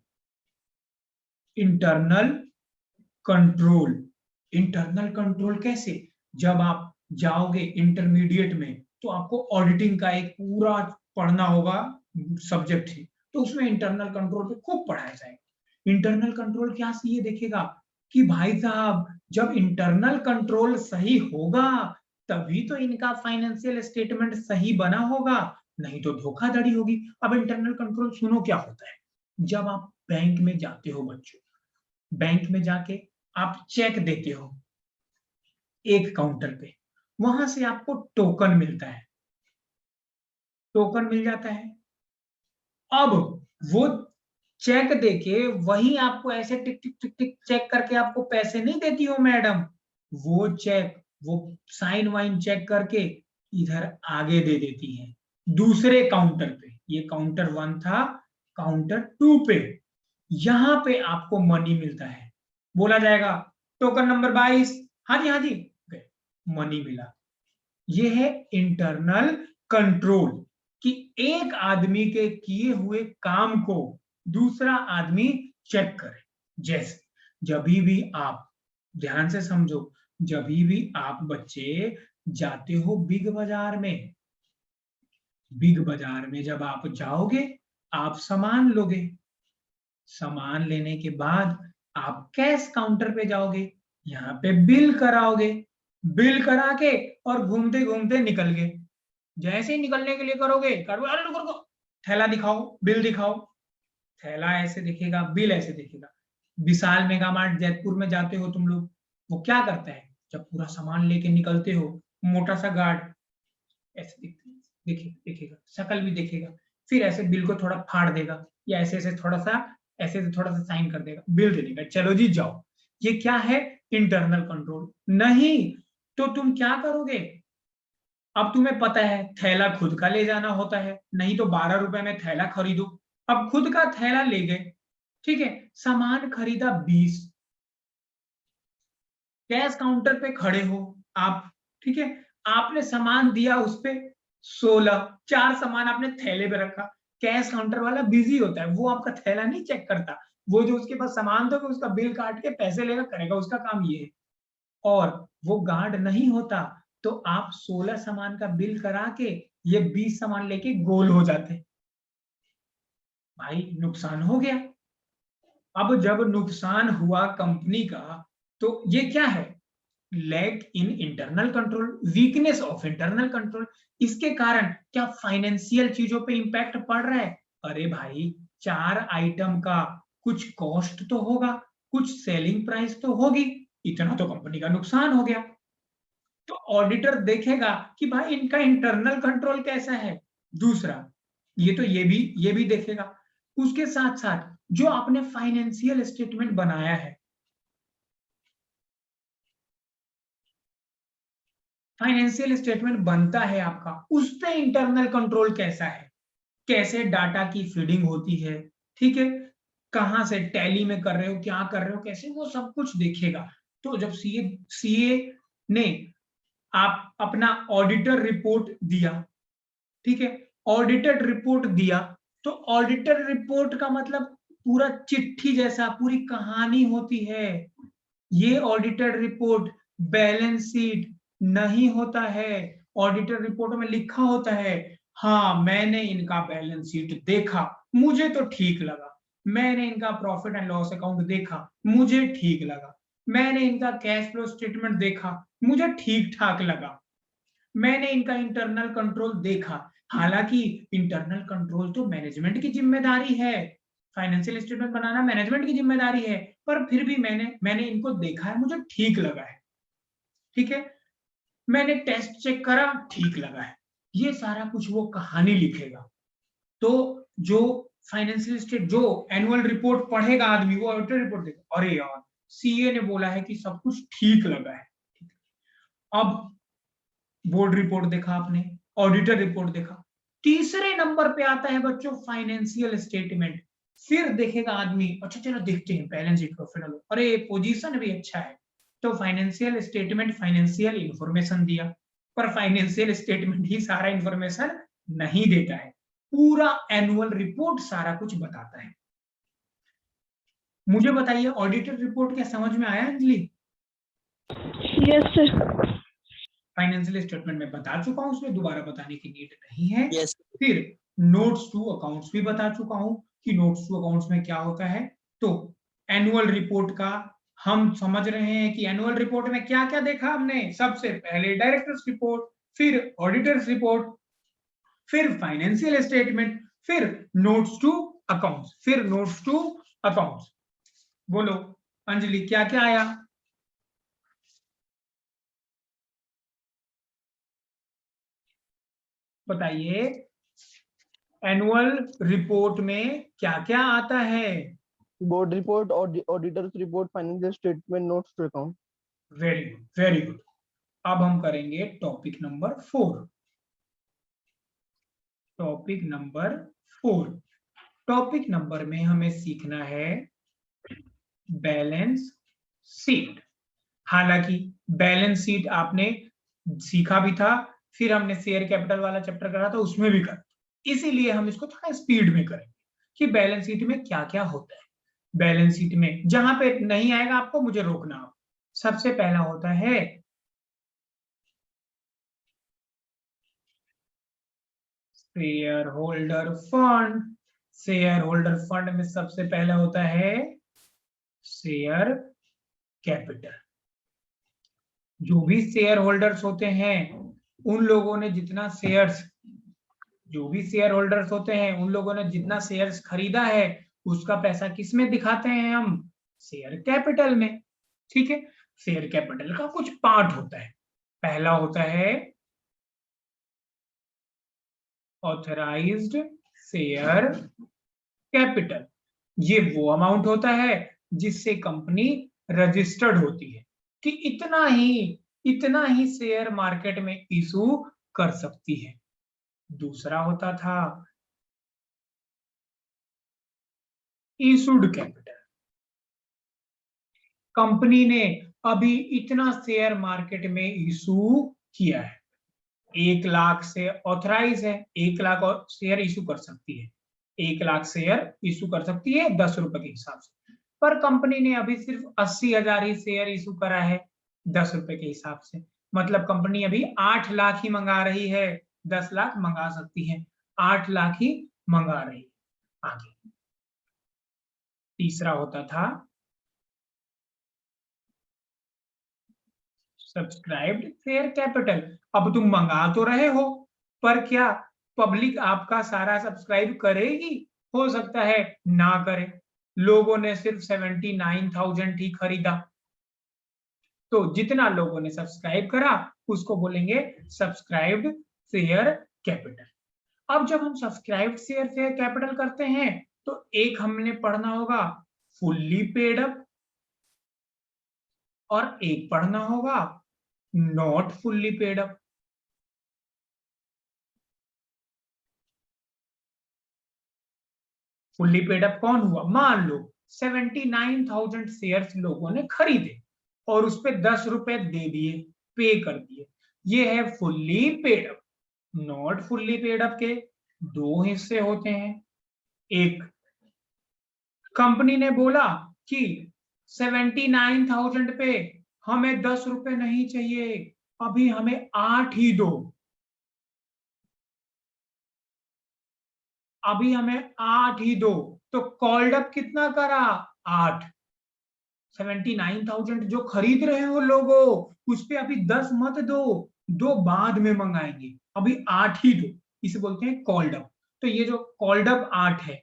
इंटरनल कंट्रोल। इंटरनल कंट्रोल कैसे? जब आप जाओगे इंटरमीडिएट में तो आपको ऑडिटिंग का एक पूरा पढ़ना होगा सब्जेक्ट ही, तो उसमें इंटरनल कंट्रोल पे खूब पढ़ाया जाएगा। इंटरनल कंट्रोल क्या ये देखेगा कि भाई साहब जब इंटरनल कंट्रोल सही होगा तभी तो इनका फाइनेंशियल स्टेटमेंट सही बना होगा, नहीं तो धोखाधड़ी होगी। अब इंटरनल कंट्रोल सुनो क्या होता है। जब आप बैंक में जाते हो बच्चों, बैंक में जाके आप चेक देते हो एक काउंटर पे, वहां से आपको टोकन मिलता है, टोकन मिल जाता है। अब वो चेक देके वही आपको ऐसे टिक टिक टिक टिक चेक करके आपको पैसे नहीं देती हो मैडम, वो चेक वो साइन वाइन चेक करके इधर आगे दे देती है दूसरे काउंटर पे। ये काउंटर 1 था, काउंटर 2 पे यहां पे आपको मनी मिलता है। बोला जाएगा टोकन नंबर 22, हाँ जी मनी मिला। ये है इंटरनल कंट्रोल कि एक आदमी के किए हुए काम को दूसरा आदमी चेक करे। जैसे जब भी आप ध्यान से समझो, जब भी आप बच्चे जाते हो बिग बाजार में, बिग बाजार में जब आप जाओगे आप सामान लोगे, सामान लेने के बाद आप कैश काउंटर पे जाओगे, यहाँ पे बिल कराओगे, बिल करा के और घूमते घूमते निकल गए। जैसे ही निकलने के लिए करोगे, अरे रुको रुको, थैला दिखाओ, बिल दिखाओ। थैला ऐसे दिखेगा, बिल ऐसे दिखेगा। विशाल मेगा मार्ट जयपुर में जाते हो तुम लोग, वो क्या करता है जब पूरा सामान लेके निकलते हो, मोटा सा गार्ड ऐसे दिखेगा, शक्ल भी दिखेगा, फिर ऐसे बिल को थोड़ा फाड़ देगा या ऐसे ऐसे थोड़ा सा साइन कर देगा, बिल दे देगा, चलो जी जाओ। ये क्या है? Internal control. नहीं तो तुम क्या करोगे? अब तुम्हें पता है थैला खुद का ले जाना होता है, नहीं तो 12 रुपए में थैला खरीदो। अब खुद का थैला ले गए, ठीक है, सामान खरीदा 20, कैश काउंटर पे खड़े हो आप, ठीक है, आपने सामान दिया उस पे 16, 4 सामान आपने थैले पे रखा। कैश काउंटर वाला बिजी होता है, वो आपका थैला नहीं चेक करता, वो जो उसके पास सामान था उसका बिल काट के पैसे लेगा, करेगा, उसका काम ये है। और वो गार्ड नहीं होता तो आप 16 सामान का बिल करा के ये 20 सामान लेके गोल हो जाते, भाई नुकसान हो गया। अब जब नुकसान हुआ कंपनी का तो ये क्या है? Lack in internal control, weakness of internal control. इसके कारण क्या फाइनेंशियल चीजों पे इंपैक्ट पड़ रहा है? अरे भाई 4 आइटम का कुछ कॉस्ट तो होगा, कुछ सेलिंग प्राइस तो होगी, इतना तो कंपनी का नुकसान हो गया। तो ऑडिटर देखेगा कि भाई इनका इंटरनल कंट्रोल कैसा है। दूसरा ये भी देखेगा। उसके साथ साथ जो आपने फाइनेंशियल स्टेटमेंट बनाया है, फाइनेंशियल स्टेटमेंट बनता है आपका, उस पे इंटरनल कंट्रोल कैसा है, कैसे डाटा की फीडिंग होती है, ठीक है, कहां से टैली में कर रहे हो, क्या कर रहे हो, कैसे, वो सब कुछ देखेगा। तो जब सीए ने आप अपना ऑडिटर रिपोर्ट दिया, ठीक है, ऑडिटेड रिपोर्ट दिया, तो ऑडिटर रिपोर्ट का मतलब पूरा चिट्ठी जैसा पूरी कहानी होती है। ये ऑडिटेड रिपोर्ट बैलेंस शीट नहीं होता है। ऑडिटर रिपोर्ट में लिखा होता है, हाँ मैंने इनका बैलेंस शीट देखा, मुझे तो ठीक लगा, मैंने इनका प्रॉफिट एंड लॉस अकाउंट देखा, मुझे ठीक लगा, मैंने इनका कैश फ्लो स्टेटमेंट देखा, मुझे ठीक ठाक लगा, मैंने इनका इंटरनल कंट्रोल देखा। हालांकि इंटरनल कंट्रोल तो मैनेजमेंट की जिम्मेदारी है, फाइनेंशियल स्टेटमेंट बनाना मैनेजमेंट की जिम्मेदारी है, पर फिर भी मैंने इनको देखा है, मुझे ठीक लगा है, ठीक है, मैंने टेस्ट चेक करा, ठीक लगा है। ये सारा कुछ वो कहानी लिखेगा। तो जो फाइनेंशियल स्टेट जो एनुअल रिपोर्ट पढ़ेगा आदमी, वो ऑडिटर रिपोर्ट देगा, अरे यार सीए ने बोला है कि सब कुछ ठीक लगा है। अब बोर्ड रिपोर्ट देखा आपने, ऑडिटर रिपोर्ट देखा, तीसरे नंबर पे आता है बच्चों फाइनेंशियल स्टेटमेंट। फिर देखेगा आदमी, अच्छा चलो देखते हैं balance sheet, profit and loss, अरे पोजीशन भी अच्छा है, तो फाइनेंशियल स्टेटमेंट फाइनेंशियल इंफॉर्मेशन दिया, पर फाइनेंशियल स्टेटमेंट ही सारा इंफॉर्मेशन नहीं देता है, पूरा एनुअल रिपोर्ट सारा कुछ बताता है। मुझे बताइए ऑडिटर रिपोर्ट क्या समझ में आया Anjali? Yes sir. Financial statement में बता चुका हूं, उसमें दोबारा बताने की नीड नहीं है। यस फिर नोट्स टू अकाउंट्स भी बता चुका हूं कि नोट्स टू अकाउंट्स में क्या होता है। तो एनुअल रिपोर्ट का हम समझ रहे हैं कि एनुअल रिपोर्ट में क्या क्या देखा हमने। सबसे पहले डायरेक्टर्स रिपोर्ट, फिर ऑडिटर्स रिपोर्ट, फिर फाइनेंशियल स्टेटमेंट, फिर नोट्स टू अकाउंट्स, फिर नोट्स टू अकाउंट्स। बोलो अंजलि क्या क्या आया? बताइए एनुअल रिपोर्ट में क्या क्या आता है? Board report, auditors report, financial statement, notes to account. Very good, very good. अब हम करेंगे topic number 4। Topic number 4, topic number में हमें सीखना है बैलेंस शीट। हालांकि बैलेंस शीट आपने सीखा भी था, फिर हमने शेयर कैपिटल वाला चैप्टर करा था, उसमें भी कर, इसीलिए हम इसको थोड़ा स्पीड में करेंगे कि बैलेंस शीट में क्या क्या होता है। बैलेंस शीट में जहां पे नहीं आएगा आपको मुझे रोकना हो। सबसे पहला होता है share holder fund. Share holder fund में सबसे पहला होता है शेयर कैपिटल। जो भी शेयर होल्डर्स होते हैं उन लोगों ने जितना शेयर्स, जो भी शेयर होल्डर्स होते हैं उन लोगों ने जितना शेयर्स खरीदा है उसका पैसा किस में दिखाते हैं हम? शेयर कैपिटल में। ठीक है, शेयर कैपिटल का कुछ पार्ट होता है। पहला होता है ऑथराइज्ड शेयर कैपिटल। ये वो अमाउंट होता है जिससे कंपनी रजिस्टर्ड होती है कि इतना ही शेयर मार्केट में इशू कर सकती है। दूसरा होता था इशूड कैपिटल। कंपनी ने अभी इतना शेयर मार्केट में इशू किया है, 1 लाख से ऑथराइज है, 1 लाख और शेयर इशू कर सकती है, 1 लाख शेयर इशू कर सकती है 10 रुपए के हिसाब से। पर कंपनी ने अभी सिर्फ 80,000 ही शेयर इशू करा है 10 रुपए के हिसाब से। मतलब कंपनी अभी 8 लाख ही मंगा रही है, 10 लाख मंगा सकती है, 8 लाख ही मंगा रही है। आगे तीसरा होता था सब्सक्राइब्ड शेयर कैपिटल। अब तुम मंगा तो रहे हो, पर क्या पब्लिक आपका सारा सब्सक्राइब करेगी? हो सकता है ना करे, लोगों ने सिर्फ 79,000 ही खरीदा। तो जितना लोगों ने सब्सक्राइब करा उसको बोलेंगे सब्सक्राइब्ड शेयर कैपिटल। अब जब हम सब्सक्राइब्ड शेयर कैपिटल करते हैं तो एक हमने पढ़ना होगा फुल्ली पेड अप और एक पढ़ना होगा not fully paid up. Fully paid up कौन हुआ? मान लो 79,000 शेयर्स लोगों ने खरीदे और उस पे 10 रुपए दे दिए, पे कर दिए, ये है fully paid up. Not fully paid up के दो हिस्से होते हैं। एक, कंपनी ने बोला कि 79,000 पे हमें 10 रुपए नहीं चाहिए, अभी हमें 8 ही दो, अभी हमें 8 ही दो। तो कॉल्ड अप कितना करा? 8। 79,000 जो खरीद रहे हो लोगों उस पे अभी 10 मत दो, दो बाद में मंगाएंगे, अभी 8 ही दो, इसे बोलते हैं कॉल्ड अप। तो ये जो कॉल्ड अप 8 है,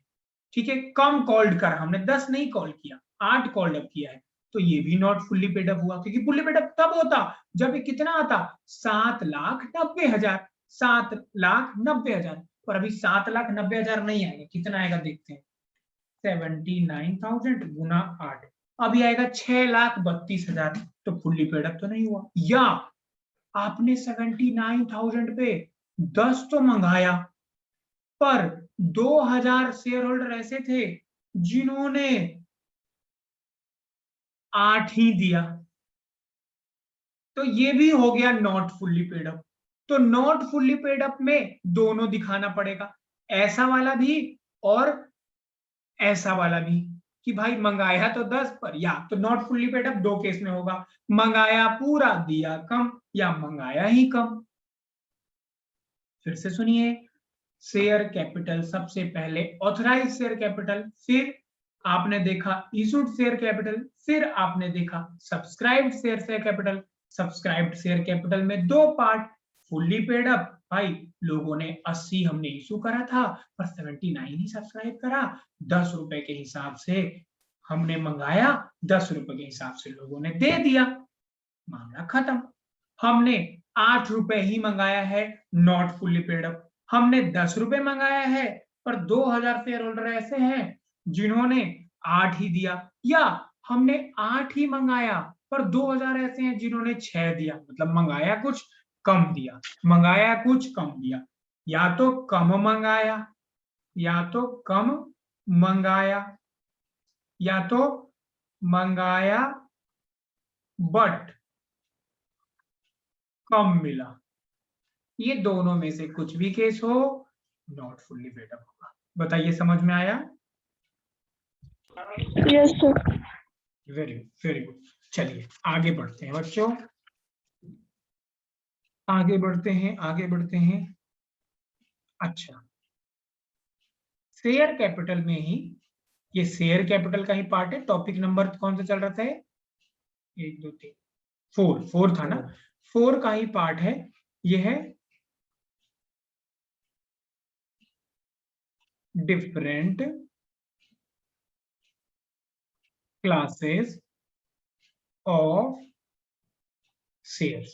ठीक है, कम कॉल्ड करा हमने, 10 नहीं कॉल किया, 8 कॉल्ड अप किया है, तो ये भी नॉट फुल्ली पेड अप हुआ। क्योंकि फुल्ली पेड अप तब होता जब ये कितना आता? 7,90,000, 7,90,000। और अभी 7,90,000 नहीं आएगा, कितना आएगा देखते हैं, 79,000 गुना 8, अभी आएगा 6,32,000। तो फुल्ली पेड अप तो नहीं हुआ। या आपने 79,000 पे 10 तो मंगाया, पर 2,000 शेयर होल्डर ऐसे थे जिन्होंने 8 ही दिया, तो ये भी हो गया नॉट फुल्ली पेड अप। तो नॉट फुल्ली पेड अप में दोनों दिखाना पड़ेगा, ऐसा वाला भी और ऐसा वाला भी, कि भाई मंगाया तो 10 पर, या तो नॉट फुल्ली पेड अप दो केस में होगा, मंगाया पूरा दिया कम या मंगाया ही कम। फिर से सुनिए, शेयर कैपिटल सबसे पहले ऑथराइज शेयर कैपिटल, फिर आपने देखा इशूड शेयर कैपिटल, फिर आपने देखा subscribed share capital. Subscribed share capital में दो पार्ट, फुल्ली पेड अप, भाई लोगों ने 80 हमने इशू करा था पर 79 ही सब्सक्राइब करा, 10 रुपए के हिसाब से हमने मंगाया, 10 रुपए के हिसाब से लोगों ने दे दिया, मामला खत्म। हमने 8 रुपए ही मंगाया है, नॉट फुल्ली पेड अप। हमने 10 रुपए मंगाया है पर 2000 शेयर होल्डर ऐसे हैं जिन्होंने 8 ही दिया, या हमने 8 ही मंगाया पर 2000 ऐसे हैं जिन्होंने 6 दिया, मतलब मंगाया कुछ कम दिया, मंगाया कुछ कम दिया, या तो कम मंगाया, या तो कम मंगाया, या तो मंगाया बट कम मिला, ये दोनों में से कुछ भी केस हो नॉट फुल्ली पेड अप होगा। बताइए समझ में आया? Yes, sir. Very good. चलिए आगे बढ़ते हैं बच्चों, आगे बढ़ते हैं। अच्छा, शेयर कैपिटल में ही, ये शेयर कैपिटल का ही पार्ट है। टॉपिक नंबर कौन सा चल रहा था? 1 2 3 4 था ना, 4 का ही पार्ट है ये, है different classes of shares.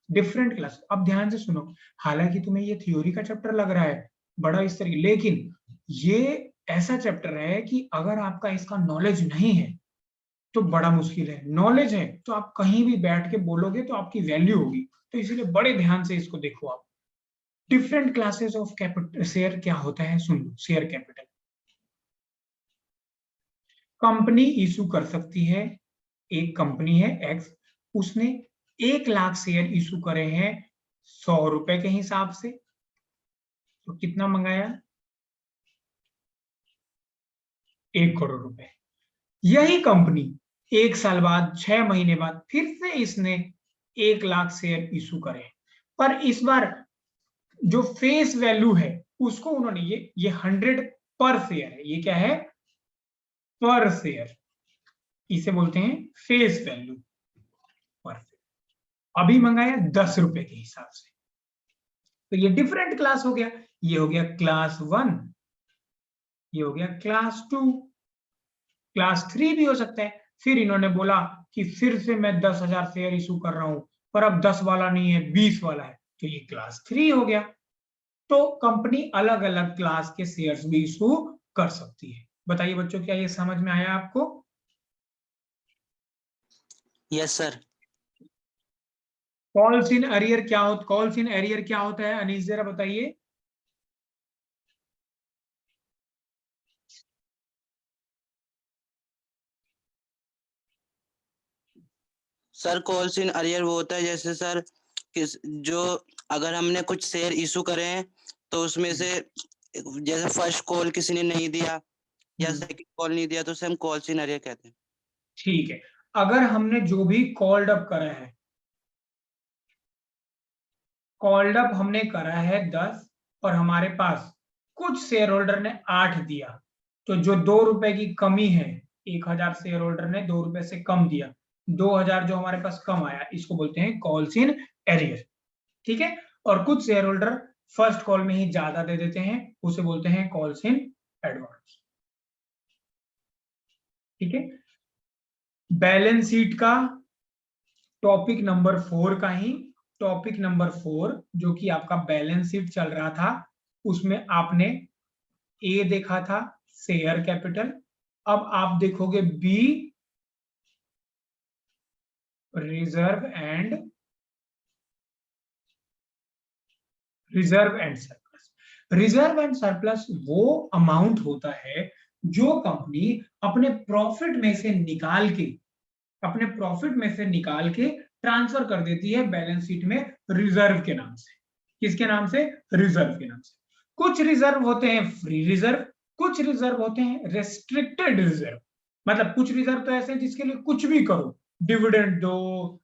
Different class, अब ध्यान से सुनो, हालांकि तुम्हें ये थ्योरी का चैप्टर लग रहा है बड़ा इस तरीके, लेकिन ये ऐसा चैप्टर है कि अगर आपका इसका नॉलेज नहीं है तो बड़ा मुश्किल है। नॉलेज है तो आप कहीं भी बैठ के बोलोगे तो आपकी वैल्यू होगी, तो इसीलिए बड़े ध्यान से इसको देखो आप। Different classes of capital share क्या होता है, सुन लो। शेयर कैपिटल, कंपनी इशू कर सकती है, एक कंपनी है एक्स, उसने 1 लाख शेयर इशू करे हैं 100 रुपए के हिसाब से, तो कितना मंगाया? 1 करोड़ रुपए। यही कंपनी 1 साल बाद, 6 महीने बाद फिर से इसने 1 लाख शेयर इशू करे, पर इस बार जो फेस वैल्यू है उसको उन्होंने ये 100 पर शेयर है, ये क्या है? पर शेयर, इसे बोलते हैं फेस वैल्यू पर शेयर। अभी मंगाया 10 रुपए के हिसाब से, तो ये डिफरेंट क्लास हो गया। ये हो गया क्लास 1, ये हो गया क्लास 2, क्लास 3 भी हो सकता है। फिर इन्होंने बोला कि फिर से मैं 10,000 शेयर इशू कर रहा हूं, पर अब 10 वाला नहीं है 20 वाला है, तो ये क्लास 3 हो गया। तो कंपनी अलग अलग क्लास के शेयर्स भी इशू कर सकती है। बताइए बच्चों, क्या ये समझ में आया आपको? Yes sir. Calls in arrear क्या होता, कॉल्स इन एरियर क्या होता है? अनीस जरा बताइए। सर कॉल्स इन अरियर वो होता है जैसे सर किस जो अगर हमने कुछ शेयर इशू करे हैं तो उसमें से जैसे फर्स्ट कॉल किसी ने नहीं दिया या सेकंड कॉल नहीं दिया तो उसे हम कॉल्स इन अरियर कहते हैं। ठीक है, अगर हमने जो भी कॉल्ड अप करा है, कॉल्ड अप हमने करा है 10 और हमारे पास कुछ शेयर होल्डर ने 8 दिया, तो जो 2 रुपए की कमी है, 1000 शेयर होल्डर ने 2 रुपए से कम दिया, 2000 जो हमारे पास कम आया, इसको बोलते हैं कॉल्स इन एरियर। ठीक है, और कुछ शेयर होल्डर फर्स्ट कॉल में ही ज्यादा दे देते हैं, उसे बोलते हैं कॉल्स इन एडवांस। ठीक है, बैलेंस शीट का टॉपिक नंबर 4 का ही, टॉपिक नंबर 4 जो कि आपका बैलेंस शीट चल रहा था, उसमें आपने ए देखा था शेयर कैपिटल, अब आप देखोगे B reserve and surplus. Reserve and surplus वो अमाउंट होता है जो कंपनी अपने प्रॉफिट में से निकाल के ट्रांसफर कर देती है बैलेंस शीट में रिजर्व के नाम से। किसके नाम से? रिजर्व के नाम से। कुछ रिजर्व होते हैं फ्री रिजर्व, कुछ रिजर्व होते हैं रेस्ट्रिक्टेड रिजर्व। मतलब कुछ रिजर्व तो ऐसे हैं जिसके लिए कुछ भी करो, डिविडेंड दो,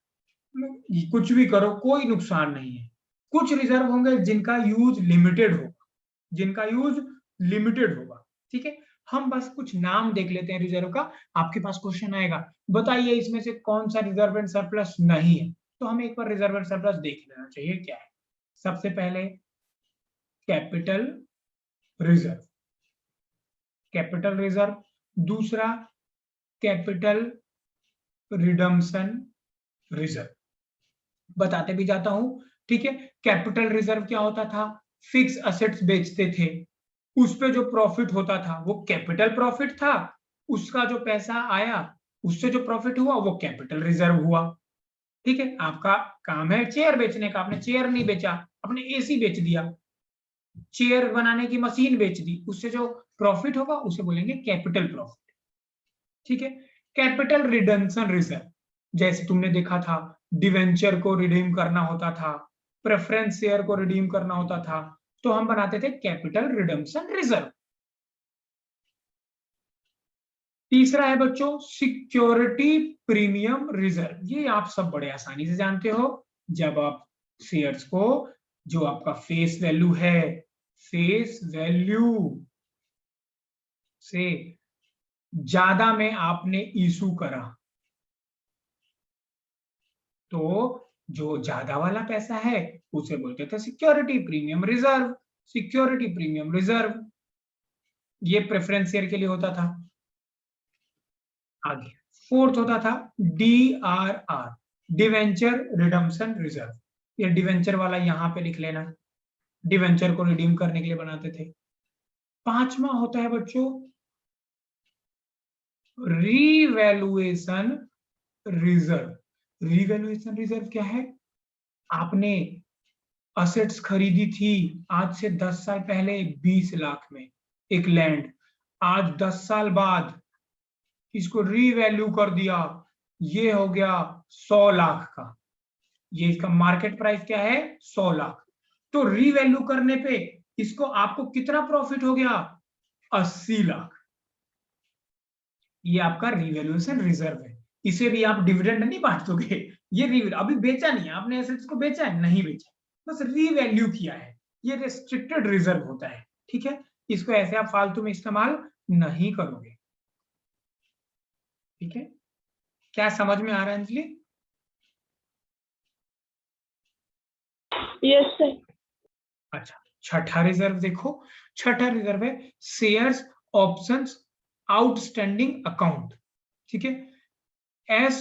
कुछ भी करो, कोई नुकसान नहीं है। कुछ रिजर्व होंगे जिनका यूज लिमिटेड होगा, जिनका यूज लिमिटेड होगा। ठीक है, हम बस कुछ नाम देख लेते हैं रिजर्व का। आपके पास क्वेश्चन आएगा, बताइए इसमें से कौन सा रिजर्व एंड सरप्लस नहीं है। तो हमें एक बार रिजर्व एंड सरप्लस देख लेना चाहिए क्या है। सबसे पहले कैपिटल रिजर्व, कैपिटल रिजर्व। दूसरा कैपिटल रिडम्पशन रिजर्व, बताते भी जाता हूं। ठीक है, कैपिटल रिजर्व क्या होता था? फिक्स असेट्स बेचते थे, उस पे जो प्रॉफिट होता था वो कैपिटल प्रॉफिट था, उसका जो पैसा आया उससे जो प्रॉफिट हुआ वो कैपिटल रिजर्व हुआ। ठीक है, आपका काम है चेयर बेचने का, आपने चेयर नहीं बेचा, आपने एसी बेच दिया, चेयर बनाने की मशीन बेच दी, उससे जो प्रॉफिट होगा उसे बोलेंगे कैपिटल प्रॉफिट। ठीक है, कैपिटल रिडम्पशन रिजर्व, जैसे तुमने देखा था डिवेंचर को रिडीम करना होता था, प्रेफरेंस शेयर को रिडीम करना होता था, तो हम बनाते थे कैपिटल रिडम्पशन रिजर्व। तीसरा है बच्चों सिक्योरिटी प्रीमियम रिजर्व। ये आप सब बड़े आसानी से जानते हो, जब आप शेयर्स को, जो आपका फेस वैल्यू है, फेस वैल्यू से ज्यादा में आपने इशू करा, तो जो ज्यादा वाला पैसा है उसे बोलते थे security premium reserve. Security premium reserve ये प्रेफरेंस शेयर के लिए होता था। आगे फोर्थ होता था DRR, डिवेंचर रिडम्पशन रिजर्व। ये डिवेंचर वाला यहां पे लिख लेना, डिवेंचर को रिडीम करने के लिए बनाते थे। पांचवा होता है बच्चों रीवैल्यूएशन रिजर्व। रीवैल्यूएशन रिजर्व क्या है? आपने असेट्स खरीदी थी आज से 10 साल पहले 20 लाख में एक लैंड, आज 10 साल बाद इसको रीवैल्यू कर दिया, ये हो गया 100 लाख का, ये इसका मार्केट प्राइस क्या है 100 लाख। तो रीवैल्यू करने पे इसको आपको कितना प्रॉफिट हो गया? 80 लाख। ये आपका रीवैल्यूएशन रिजर्व है, इसे भी आप डिविडेंड नहीं बांट दोगे। ये अभी बेचा नहीं है आपने, एसेट्स को बेचा है नहीं बेचा, बस रीवैल्यू किया है, ये रेस्ट्रिक्टेड रिजर्व होता है। ठीक है, इसको ऐसे आप फालतू में इस्तेमाल नहीं करोगे। ठीक है, क्या समझ में आ रहा है अंजलि? Yes sir. अच्छा, छठा रिजर्व देखो, छठा रिजर्व है शेयर्स ऑप्शंस आउटस्टैंडिंग अकाउंट। ठीक है, S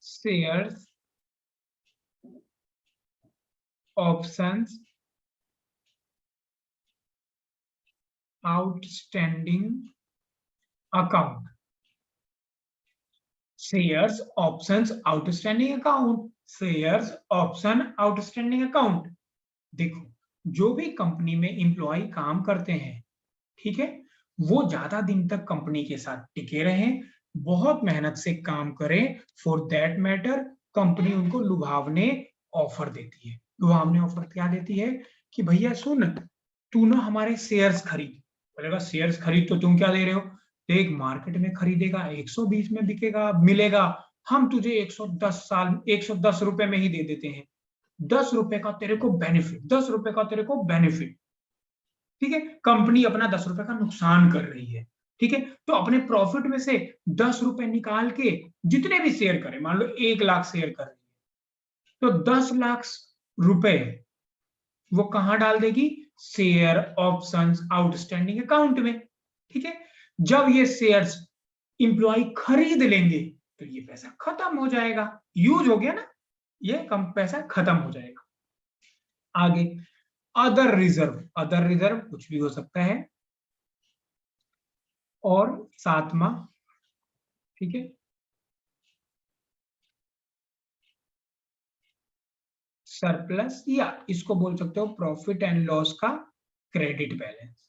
shares options outstanding account, shares options outstanding account, shares option outstanding account. देखो, जो भी कंपनी में एम्प्लॉय काम करते हैं, ठीक है, वो ज्यादा दिन तक कंपनी के साथ टिके रहें, बहुत मेहनत से काम करें, फॉर दैट मैटर कंपनी उनको लुभावने ऑफर देती है। लुभावने ऑफर क्या देती है कि भैया सुन, तू ना हमारे शेयर्स खरीद। बोलेगा शेयर्स खरीद तो तुम क्या दे रहे हो? देख मार्केट में खरीदेगा 120 में बिकेगा मिलेगा, हम तुझे 110 रुपए में ही दे देते हैं, 10 रुपए का तेरे को बेनिफिट, 10 रुपए का तेरे को बेनिफिट। ठीक है, कंपनी अपना 10 रुपए का नुकसान कर रही है। ठीक है, तो अपने प्रॉफिट में से 10 रुपए निकाल के जितने भी शेयर करे, मान लो 1 लाख शेयर कर रही है, तो 10 लाख रुपए वो कहां डाल देगी? शेयर ऑप्शंस आउटस्टैंडिंग अकाउंट में। ठीक है, जब ये शेयर्स इंप्लॉय खरीद लेंगे तो ये पैसा खत्म हो जाएगा, यूज हो गया ना, ये कम पैसा खत्म हो जाएगा। आगे अदर रिजर्व, अदर रिजर्व कुछ भी हो सकता है। और सातवां, ठीक है, सरप्लस, या इसको बोल सकते हो प्रॉफिट एंड लॉस का क्रेडिट बैलेंस।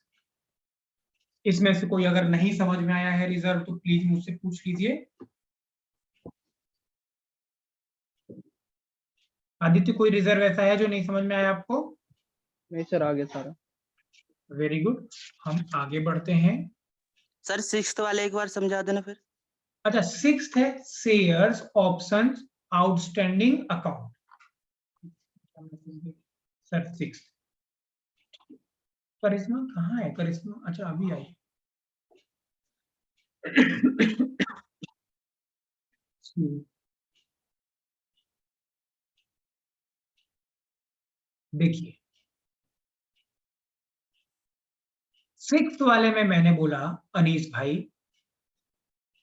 इसमें से कोई अगर नहीं समझ में आया है रिजर्व तो प्लीज मुझसे पूछ लीजिए। आदित्य कोई रिजर्व ऐसा है जो नहीं समझ में आया आपको? नहीं सर, आ गया सारा। वेरी गुड, हम आगे बढ़ते हैं। सर सिक्स्थ वाले एक बार समझा देना फिर। अच्छा, सिक्स्थ है shares options outstanding account. Sir sixth, Karishma कहाँ है? करिश्मा अच्छा अभी आई। देखिए सिक्स्थ वाले में मैंने बोला अनीस भाई,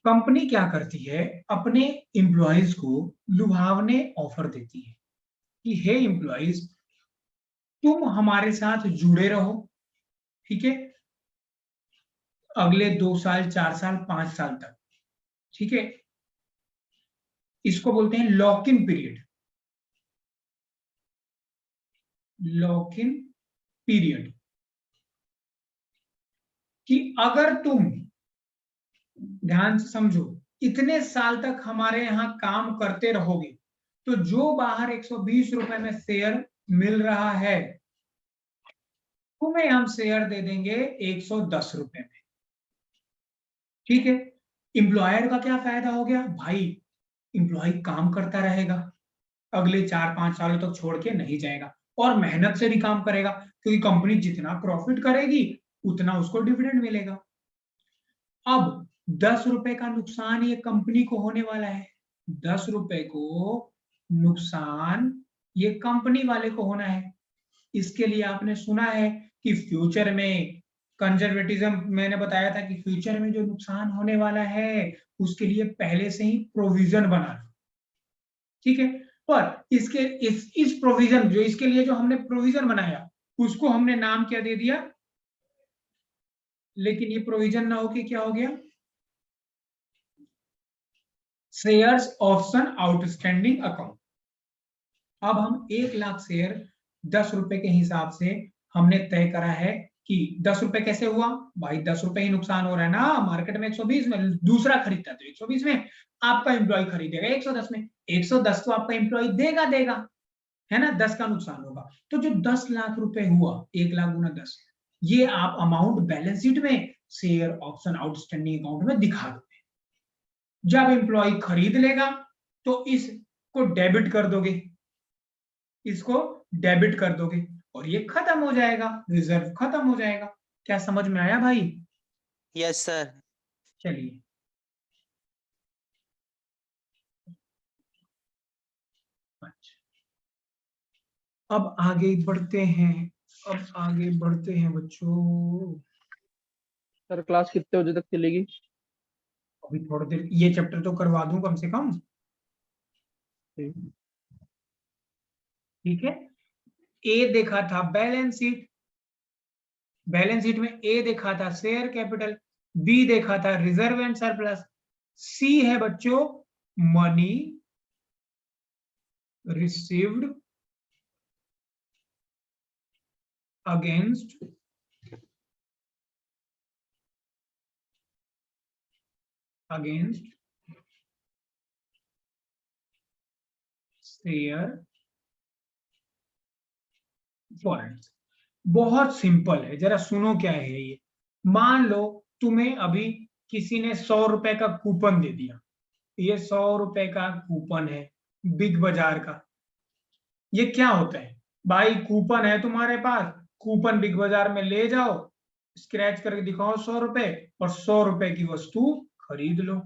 कंपनी क्या करती है, अपने एम्प्लॉयज को लुभावने ऑफर देती है कि हे एम्प्लॉयज, तुम हमारे साथ जुड़े रहो, ठीक है, अगले 2 साल 4 साल 5 साल तक, ठीक है। इसको बोलते हैं lock in period. Lock in period कि अगर तुम, ध्यान से समझो, इतने साल तक हमारे यहाँ काम करते रहोगे तो जो बाहर 120 रुपए में शेयर मिल रहा है तुम्हें हम शेयर दे देंगे 110 रुपए में, ठीक है। एम्प्लॉयर का क्या फायदा हो गया भाई? एम्प्लॉय काम करता रहेगा, अगले 4-5 सालों तक छोड़ के नहीं जाएगा और मेहनत से भी काम करेगा, क्योंकि कंपनी जितना प्रॉफिट करेगी उतना उसको डिविडेंड मिलेगा। अब 10 रुपए का नुकसान ये कंपनी को होने वाला है, 10 रुपए को नुकसान ये कंपनी वाले को होना है। इसके लिए आपने सुना है कि फ्यूचर में कंजर्वेटिज्म, मैंने बताया था कि फ्यूचर में जो नुकसान होने वाला है उसके लिए पहले से ही प्रोविजन बना लो, ठीक है। पर इसके इस प्रोविजन जो इसके लिए जो हमने प्रोविजन बनाया उसको हमने नाम क्या दे दिया? लेकिन ये प्रोविजन ना होके क्या हो गया? Shares option outstanding account. अब हम 1 लाख शेयर 10 रुपए के हिसाब से हमने तय करा है कि 10 रुपए कैसे हुआ भाई? 10 रुपए ही नुकसान हो रहा है ना, मार्केट में 120 में, दूसरा खरीदता तो 120 में, आपका एम्प्लॉय खरीदेगा 110 में, 110 तो आपका एम्प्लॉय देगा, है ना, 10 का नुकसान होगा। तो जो 10 लाख रुपए हुआ, 1 लाख गुना 10, ये आप अमाउंट बैलेंस शीट में शेयर ऑप्शन आउटस्टैंडिंग अकाउंट में दिखा दोगे। जब एम्प्लॉय खरीद लेगा तो इसको डेबिट कर दोगे, इसको डेबिट कर दोगे और ये खत्म हो जाएगा, रिजर्व खत्म हो जाएगा। क्या समझ में आया भाई? Yes sir. चलिए अब आगे बढ़ते हैं, अब आगे बढ़ते हैं बच्चों। सर क्लास कितने बजे तक चलेगी? अभी थोड़ी देर ये चैप्टर तो करवा दूं कम से कम, ठीक। ठीक है। ए देखा था बैलेंस शीट, बैलेंस शीट में ए देखा था शेयर कैपिटल, बी देखा था रिजर्व एंड सरप्लस, सी है बच्चों money received against share warrant. बहुत सिंपल है, जरा सुनो क्या है ये। मान लो तुम्हें अभी किसी ने 100 रुपए का कूपन दे दिया, ये 100 रुपए का कूपन है बिग बाजार का। ये क्या होता है भाई? कूपन है तुम्हारे पास, कूपन बिग बाजार में ले जाओ, स्क्रैच करके दिखाओ 100 रुपए और 100 रुपए की वस्तु खरीद लो।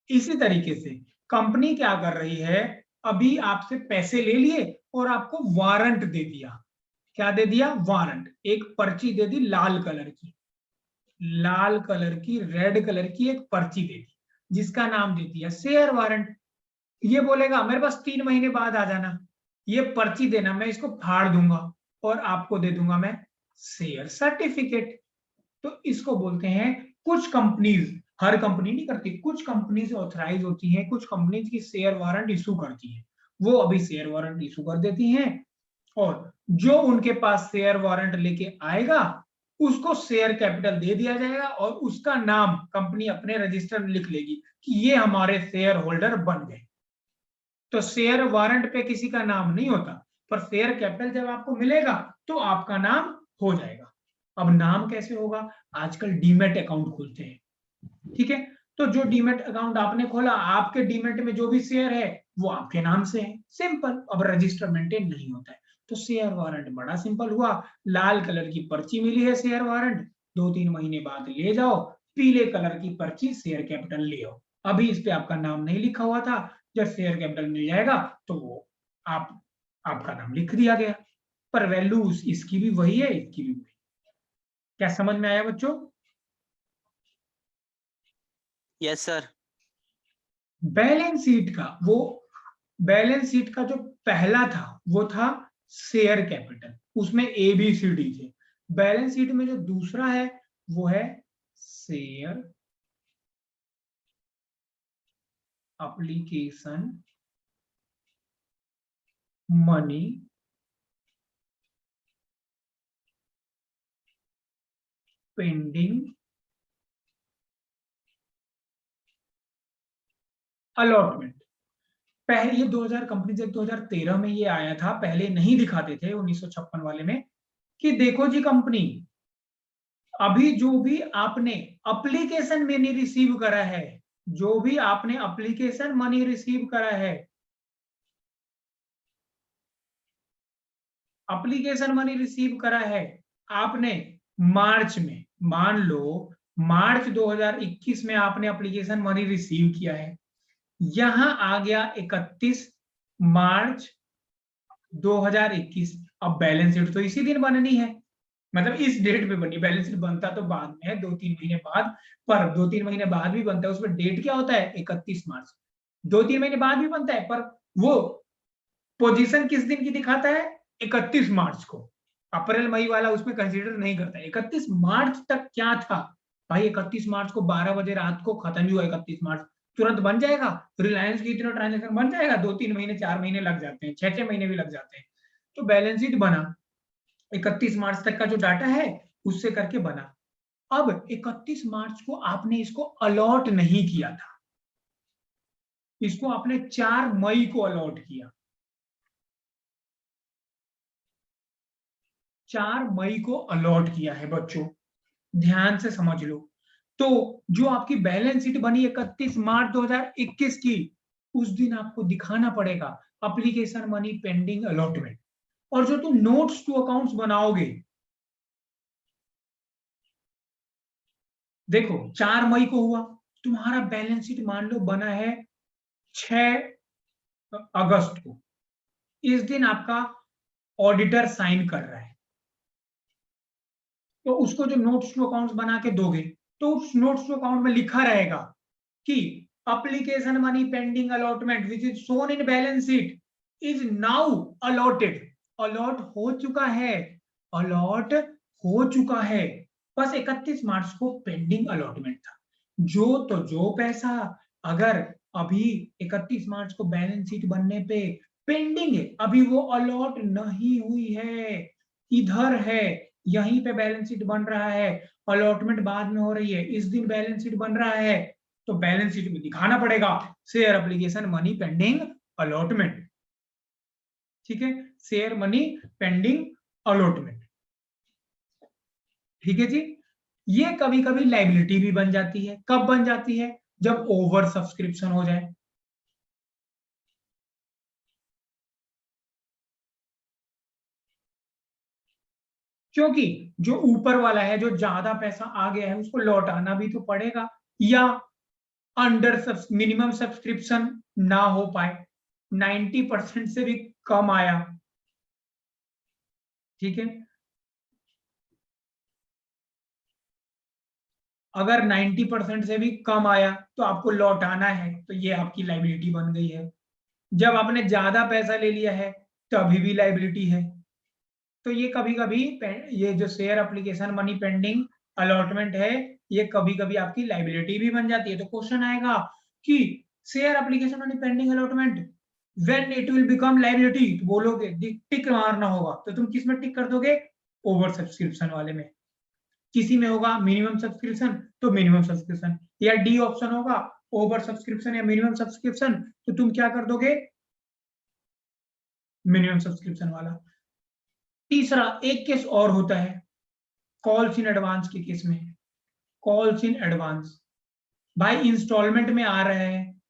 इसी तरीके से कंपनी क्या कर रही है, अभी आपसे पैसे ले लिए और आपको वारंट दे दिया। क्या दे दिया? वारंट। एक पर्ची दे दी लाल कलर की, लाल कलर की, रेड कलर की एक पर्ची दे दी जिसका नाम दे दिया शेयर वारंट। ये बोलेगा मेरे पास 3 महीने बाद आ जाना, ये पर्ची देना, मैं इसको फाड़ दूंगा और आपको दे दूंगा मैं शेयर सर्टिफिकेट। तो इसको बोलते हैं, कुछ कंपनीज, हर कंपनी नहीं करती, कुछ कंपनीज ऑथराइज होती हैं, कुछ कंपनीज की शेयर वारंट इशू करती है, वो अभी शेयर वारंट इशू कर देती हैं और जो उनके पास शेयर वारंट लेके आएगा उसको शेयर कैपिटल दे दिया जाएगा और उसका नाम कंपनी अपने रजिस्टर में लिख लेगी कि ये हमारे शेयर होल्डर बन गए। तो शेयर वारंट पे किसी का नाम नहीं होता, पर शेयर कैपिटल जब आपको मिलेगा तो आपका नाम हो जाएगा। अब नाम कैसे होगा? आजकल डीमेट अकाउंट खुलते हैं, ठीक है, तो जो डीमेट अकाउंट आपने खोला, आपके डीमेट में जो भी शेयर है वो आपके नाम से है, सिंपल। अब रजिस्टर मेंटेन नहीं होता है, तो शेयर वारंट बड़ा सिंपल हुआ। लाल कलर की पर्ची मिली है शेयर वारंट, 2-3 महीने बाद ले जाओ, पीले कलर की पर्ची शेयर कैपिटल ले आओ। अभी इस पे आपका नाम नहीं लिखा हुआ था, जब शेयर कैपिटल मिल जाएगा तो वो आपका नाम लिख दिया गया, पर वैल्यू इसकी भी वही है, इसकी भी वही। क्या समझ में आया बच्चों? Yes sir. बैलेंस शीट का जो पहला था वो था शेयर कैपिटल, उसमें ABCD थे। बैलेंस शीट में जो दूसरा है वो है share application money pending allotment. पहले ये 2000 कंपनी एक्ट 2013 में ये आया था, पहले नहीं दिखाते थे 1956 वाले में, कि देखो जी कंपनी, अभी जो भी आपने एप्लीकेशन मनी रिसीव करा है, जो भी आपने एप्लीकेशन मनी रिसीव करा है, एप्लीकेशन मनी रिसीव करा है आपने मार्च में, मान लो मार्च 2021 में आपने एप्लीकेशन मनी रिसीव किया है, यहां आ गया 31 मार्च 2021। अब बैलेंस शीट तो इसी दिन बननी है, मतलब इस डेट पे बनी। बैलेंस शीट बनता तो बाद में है, 2-3 महीने बाद, पर 2-3 महीने बाद भी बनता है, उसमें डेट क्या होता है? 31 मार्च। 2-3 महीने बाद भी बनता है, पर वो पोजीशन किस दिन की दिखाता है? 31 मार्च को। अप्रैल मई वाला उसमें कंसीडर नहीं करता। 31 मार्च तक क्या था भाई? 31 मार्च को 12 बजे रात को खत्म ही हुआ। 31 मार्च तुरंत बन जाएगा? रिलायंस की इतना ट्रांजेक्शन बन जाएगा? 2-3 महीने 4 महीने लग जाते हैं, 6-6 महीने भी लग जाते हैं। तो बैलेंस शीट बना 31 मार्च तक का जो डाटा है उससे करके बना। अब 31 मार्च को आपने इसको अलॉट नहीं किया था, इसको आपने 4 मई को अलॉट किया। 4 मई को अलॉट किया है बच्चों, ध्यान से समझ लो। तो जो आपकी बैलेंस शीट बनी 31 मार्च 2021 की, उस दिन आपको दिखाना पड़ेगा एप्लीकेशन मनी पेंडिंग अलॉटमेंट। और जो तुम नोट्स टू अकाउंट्स बनाओगे, देखो 4 मई को हुआ, तुम्हारा बैलेंस शीट मान लो बना है 6 अगस्त को, इस दिन आपका ऑडिटर साइन कर रहा है, तो उसको जो नोट्स टू अकाउंट्स बना के दोगे, तो उस नोट्स टू अकाउंट में लिखा रहेगा कि application money pending allotment which is shown in balance sheet is now allotted. Allot हो चुका है, अलॉट हो चुका है, बस 31 मार्च को पेंडिंग अलॉटमेंट था। जो पैसा अगर अभी 31 मार्च को बैलेंस शीट बनने पे पेंडिंग है, अभी वो अलॉट नहीं हुई है, इधर है, यहीं पे बैलेंस शीट बन रहा है, अलॉटमेंट बाद में हो रही है, इस दिन बैलेंस शीट बन रहा है, तो बैलेंस शीट में दिखाना पड़ेगा share application money pending allotment. ठीक है, शेयर मनी पेंडिंग अलॉटमेंट। ठीक है जी। ये कभी कभी लाइबिलिटी भी बन जाती है। कब बन जाती है? जब ओवर सब्सक्रिप्शन हो जाए। क्योंकि जो ऊपर वाला है, जो ज्यादा पैसा आ गया है, उसको लौटाना भी तो पड़ेगा, या अंडर मिनिमम सब्सक्रिप्शन ना हो पाए, 90% से भी कम आया, ठीक है, अगर 90% से भी कम आया तो आपको लौटाना है, तो ये आपकी लाइबिलिटी बन गई है। जब आपने ज्यादा पैसा ले लिया है तभी भी लाइबिलिटी है। तो ये कभी कभी ये जो share application money pending allotment है, ये कभी कभी आपकी लाइबिलिटी भी बन जाती है। तो क्वेश्चन आएगा कि share application money pending allotment when it will become liability, तो बोलोगे टिक मारना होगा, तो तुम किस में टिक कर दोगे? ओवर सब्सक्रिप्शन वाले में। किसी में होगा मिनिमम सब्सक्रिप्शन तो मिनिमम सब्सक्रिप्शन, या डी ऑप्शन होगा ओवर सब्सक्रिप्शन या मिनिमम सब्सक्रिप्शन, तो तुम क्या कर दोगे? मिनिमम सब्सक्रिप्शन वाला। तीसरा एक केस और होता है कॉल्स इन एडवांस के केस में। कॉल्स इन एडवांस, भाई इंस्टॉलमेंट में आ रहे हैं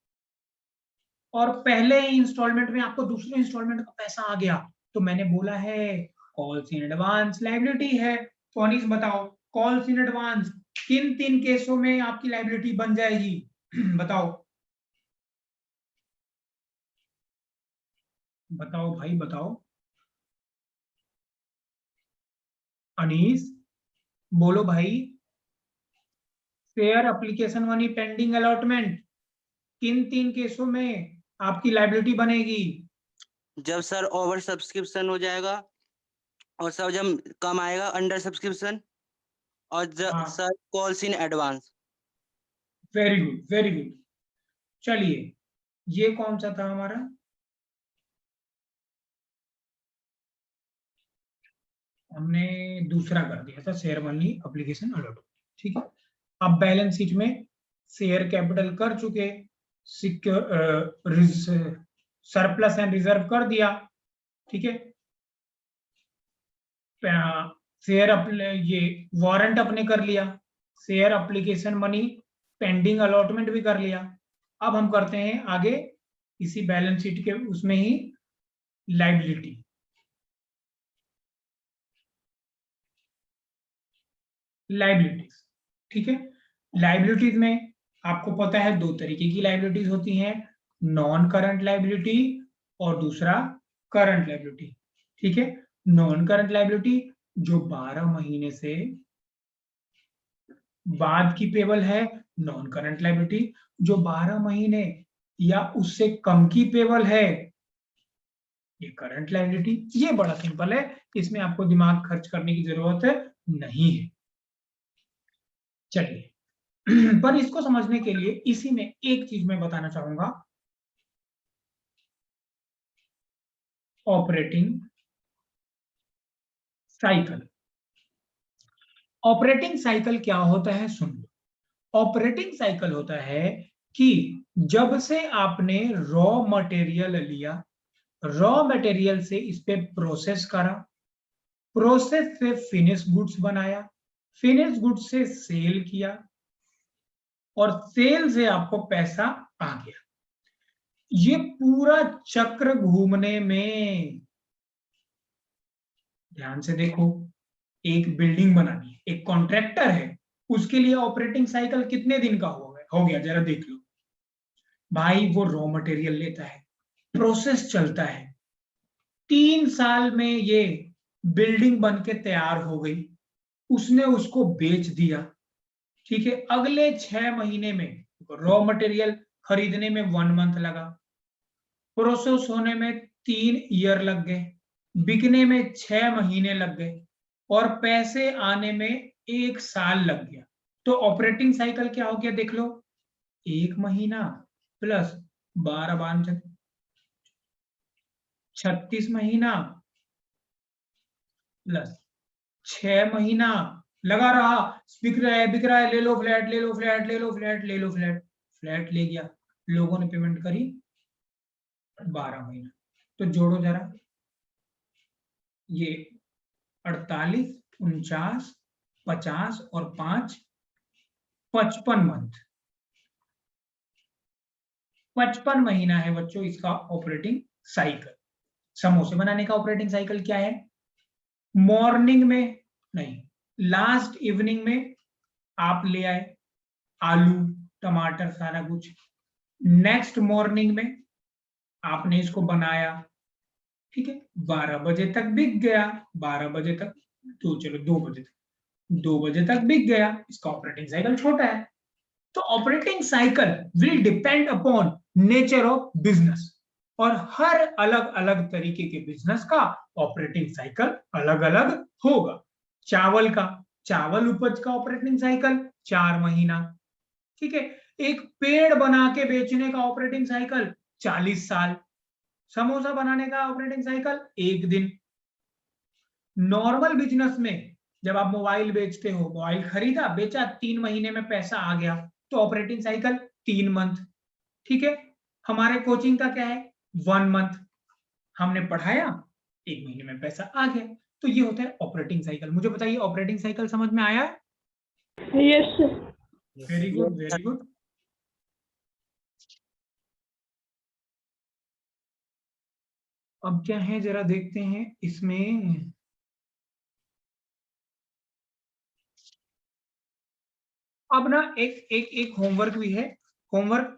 और पहले इंस्टॉलमेंट में आपको दूसरे इंस्टॉलमेंट का पैसा आ गया, तो मैंने बोला है कॉल्स इन एडवांस लायबिलिटी है। तो अनीस बताओ कॉल्स इन एडवांस किन तीन केसों में आपकी लायबिलिटी बन जाएगी? बताओ बताओ भाई बताओ। अनीस बोलो भाई। Share application money pending allotment किन तीन केसों में आपकी लायबिलिटी बनेगी? जब सर ओवर सब्सक्रिप्शन हो जाएगा, और सर जब कम आएगा अंडर सब्सक्रिप्शन, और हाँ। Sir calls in advance. Very good very good. चलिए ये कौन सा था हमारा? हमने दूसरा कर दिया था शेयर मनी एप्लीकेशन अलॉट। ठीक है, अब बैलेंस शीट में शेयर कैपिटल कर चुके, सिक्योर सरप्लस एंड रिजर्व कर दिया। ठीक है, शेयर ये वारंट अपने कर लिया, share application money pending allotment भी कर लिया। अब हम करते हैं आगे इसी बैलेंस शीट के उसमें ही लायबिलिटी। लायबिलिटीज, ठीक है, लायबिलिटीज में आपको पता है दो तरीके की लायबिलिटीज होती हैं, नॉन करंट लायबिलिटी और दूसरा करंट लायबिलिटी। ठीक है, नॉन करंट लायबिलिटी जो 12 महीने से बाद की पेबल है, नॉन करंट लायबिलिटी जो 12 महीने या उससे कम की पेबल है, ये करंट लायबिलिटी। ये बड़ा सिंपल है, इसमें आपको दिमाग खर्च करने की जरूरत नहीं है। चलिए पर इसको समझने के लिए इसी में एक चीज मैं बताना चाहूंगा, ऑपरेटिंग साइकिल। ऑपरेटिंग साइकिल क्या होता है सुन लो। ऑपरेटिंग साइकिल होता है कि जब से आपने रॉ मटेरियल लिया, रॉ मटेरियल से इस पे प्रोसेस करा, प्रोसेस से फिनिश गुड्स बनाया, फिनिश गुड्स से सेल किया और सेल से आपको पैसा आ गया। ये पूरा चक्र घूमने में, ध्यान से देखो, एक बिल्डिंग बनानी है, एक कॉन्ट्रैक्टर है, उसके लिए ऑपरेटिंग साइकिल कितने दिन का हो गया जरा देख लो भाई। वो रॉ मटेरियल लेता है, प्रोसेस चलता है, 3 साल में ये बिल्डिंग बन के तैयार हो गई, उसने उसको बेच दिया। ठीक है, अगले 6 महीने में रॉ मटेरियल खरीदने में 1 मंथ लगा, प्रोसेस होने में 3 ईयर लग गए, बिकने में 6 महीने लग गए और पैसे आने में 1 साल लग गया। तो ऑपरेटिंग साइकिल क्या हो गया देख लो, 1 महीना प्लस 12 36 महीना प्लस 6 महीना लगा रहा, बिक रहा है, ले लो फ्लैट, ले लो फ्लैट, ले लो फ्लैट, ले लो फ्लैट, फ्लैट ले गया, लोगों ने पेमेंट करी 12 महीना। तो जोड़ो जरा, ये 48, 49, 50 और 5 55 मंथ, 55 महीना है बच्चों इसका ऑपरेटिंग साइकिल। समोसे बनाने का ऑपरेटिंग साइकिल क्या है? मॉर्निंग में नहीं, लास्ट इवनिंग में आप ले आए आलू टमाटर सारा कुछ, नेक्स्ट मॉर्निंग में आपने इसको बनाया, ठीक है, 12 बजे तक बिक गया, 12 बजे तक, तो चलो 2 बजे तक बिक गया, इसका ऑपरेटिंग साइकिल छोटा है। तो operating cycle will depend upon nature of business, और हर अलग अलग तरीके के बिजनेस का ऑपरेटिंग साइकिल अलग अलग होगा। चावल का, चावल उपज का ऑपरेटिंग साइकिल 4 महीना, ठीक है, एक पेड़ बना के बेचने का ऑपरेटिंग साइकिल 40 साल, समोसा बनाने का ऑपरेटिंग साइकिल 1 दिन। नॉर्मल बिजनेस में जब आप मोबाइल बेचते हो, मोबाइल खरीदा बेचा, 3 महीने में पैसा आ गया, तो ऑपरेटिंग साइकिल 3 मंथ। ठीक है, हमारे कोचिंग का क्या है 1 मंथ। हमने पढ़ाया, 1 महीने में पैसा आ गया। तो ये होता है ऑपरेटिंग साइकिल। मुझे बताइए ऑपरेटिंग साइकिल समझ में आया? Yes, sir. Very good, very good. अब क्या है जरा देखते हैं इसमें। अब ना एक होमवर्क भी है। होमवर्क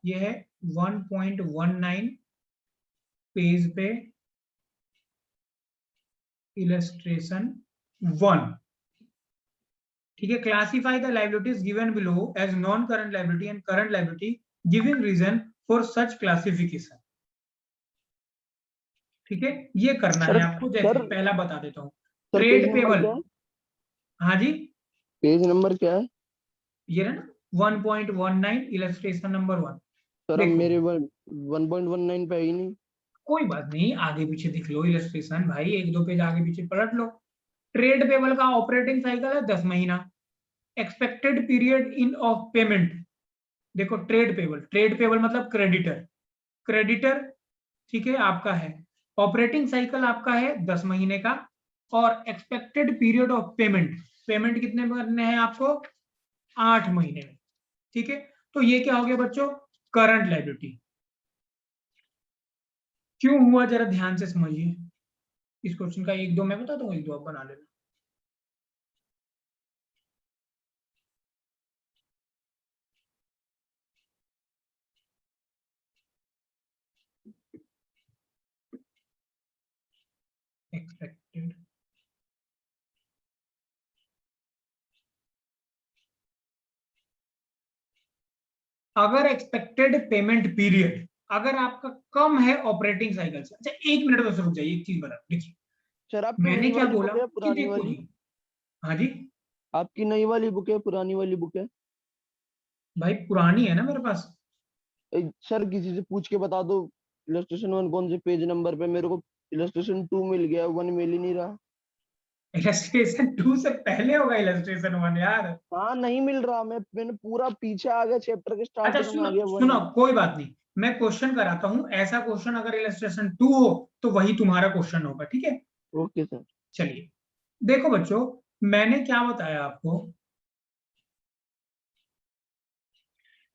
ये है 1.19 पेज पे, इलस्ट्रेशन 1। ठीक है, classify the liabilities given below as non current liability and current liability, giving reason for such classification. ठीक है, ये करना सर, है आपको। जैसे सर, पहला बता देता हूँ, sir page trade number payable. क्या है? हाँ जी, पेज नंबर क्या है? ये ना 1.19 इलस्ट्रेशन नंबर 1। सर अब देखो, मेरे 1.19 पे है ही नहीं। कोई बात नहीं, आगे पीछे दिख लो इलस्ट्रेशन भाई, 1-2 पेज आगे पीछे पलट लो। ट्रेड पेबल का ऑपरेटिंग साइकिल है 10 महीना। Expected period in of payment, देखो ट्रेड पेबल मतलब क्रेडिटर। क्रेडिटर, ठीक है, आपका है ऑपरेटिंग साइकिल आपका है 10 महीने का। और expected period of payment, payment कितने करने हैं आपको? 8 महीने में। ठीक है, तो ये क्या हो गया बच्चों? Current liability. क्यों हुआ जरा ध्यान से समझिए। इस क्वेश्चन का 1-2 मैं बता दूंगा, 1-2 आप बना लेना। एक्सपेक्टेड, अगर एक्सपेक्टेड पेमेंट पीरियड अगर आपका कम है ऑपरेटिंग साइकिल से। अच्छा 1 मिनट बस रुक जाइए, एक चीज बता देखिए। सर आपकी मैंने नई क्या वाली बोला बुक है कि पुरानी देखो वाली? जी, हाँ जी आपकी नई वाली बुक है पुरानी वाली बुक है? भाई, पुरानी है ना मेरे पास। सर किसी से पूछ के बता दो, इलस्ट्रेशन 1 कौन से पेज नंबर पे? मेरे को इलस्ट्रेशन 2 मिल गया, 1 मिल ही नहीं रहा। इलस्ट्रेशन 2 से पहले होगा इलस्ट्रेशन 1 यार। हाँ नहीं मिल रहा, मैंने पूरा पीछे आ गया, चैप्टर के अच्छा स्टार्टिंग में सुनो आ गया सुनो, 1। कोई बात नहीं, मैं क्वेश्चन कराता हूँ। ऐसा क्वेश्चन अगर इलस्ट्रेशन 2 हो तो वही तुम्हारा क्वेश्चन होगा, ठीक है? Okay sir. चलिए देखो बच्चों, मैंने क्या बताया आपको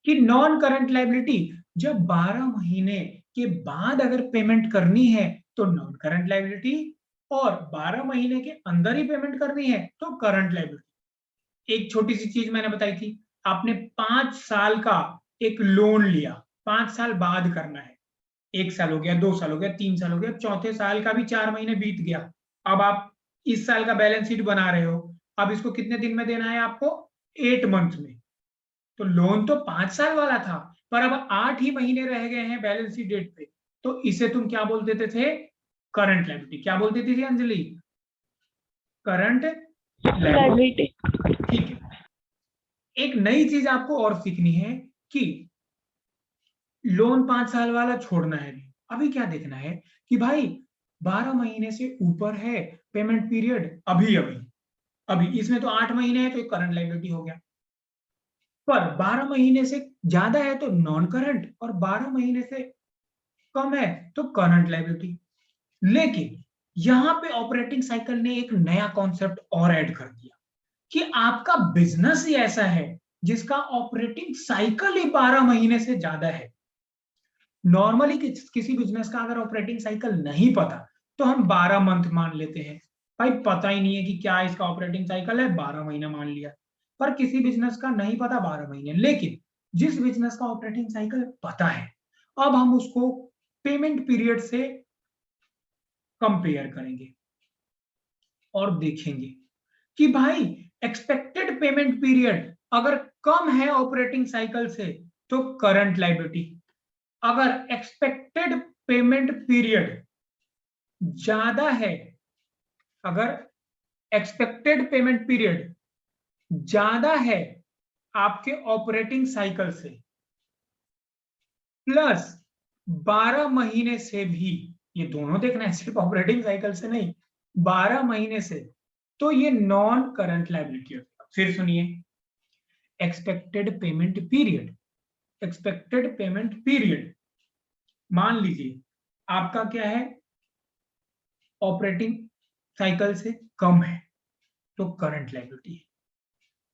कि नॉन करंट लायबिलिटी जब 12 महीने के बाद अगर पेमेंट करनी है तो नॉन करंट लायबिलिटी, और 12 महीने के अंदर ही पेमेंट करनी है तो करंट लायबिलिटी। एक छोटी सी चीज मैंने बताई थी, आपने 5 साल का एक लोन लिया, 5 साल बाद करना है। 1 साल हो गया, 2 साल हो गया, 3 साल हो गया, चौथे साल का भी 4 महीने बीत गया। अब आप इस साल का बैलेंस शीट बना रहे हो, अब इसको कितने दिन में देना है आपको? 8 मंथ में। तो लोन तो 5 साल वाला था, पर अब 8 ही महीने रह गए हैं बैलेंस शीट डेट पे, तो इसे तुम क्या बोल देते थे? Current liability. क्या बोल देती थी अंजलि? Current liability. Liability. ठीक है, एक नई चीज आपको और सीखनी है कि लोन 5 साल वाला छोड़ना है। अभी क्या देखना है कि भाई 12 महीने से ऊपर है पेमेंट पीरियड, अभी अभी अभी इसमें तो 8 महीने है तो करंट लायबिलिटी हो गया। पर 12 महीने से ज्यादा है तो नॉन करंट, और 12 महीने से कम है तो करंट लायबिलिटी। लेकिन यहां पे ऑपरेटिंग साइकिल ने एक नया कॉन्सेप्ट और ऐड कर दिया कि आपका बिजनेस ही ऐसा है जिसका ऑपरेटिंग साइकिल ही 12 महीने से ज्यादा है। नॉर्मली किसी बिजनेस का अगर ऑपरेटिंग साइकिल नहीं पता तो हम 12 मंथ मान लेते हैं, भाई पता ही नहीं है कि क्या इसका ऑपरेटिंग साइकिल है, 12 महीना मान लिया। पर किसी बिजनेस का नहीं पता 12 महीने। लेकिन जिस बिजनेस का ऑपरेटिंग साइकिल पता है, अब हम उसको पेमेंट पीरियड से कंपेयर करेंगे और देखेंगे कि भाई एक्सपेक्टेड पेमेंट पीरियड अगर कम है ऑपरेटिंग साइकिल से तो करंट लायबिलिटी, अगर एक्सपेक्टेड पेमेंट पीरियड ज्यादा है, अगर एक्सपेक्टेड पेमेंट पीरियड ज्यादा है आपके ऑपरेटिंग साइकिल से, प्लस 12 महीने से भी, ये दोनों देखना है सिर्फ ऑपरेटिंग साइकिल से नहीं, 12 महीने से, तो ये नॉन करंट लायबिलिटी होगा। फिर सुनिए, expected payment period, expected payment period मान लीजिए आपका क्या है, ऑपरेटिंग साइकिल से कम है तो करंट लायबिलिटी है।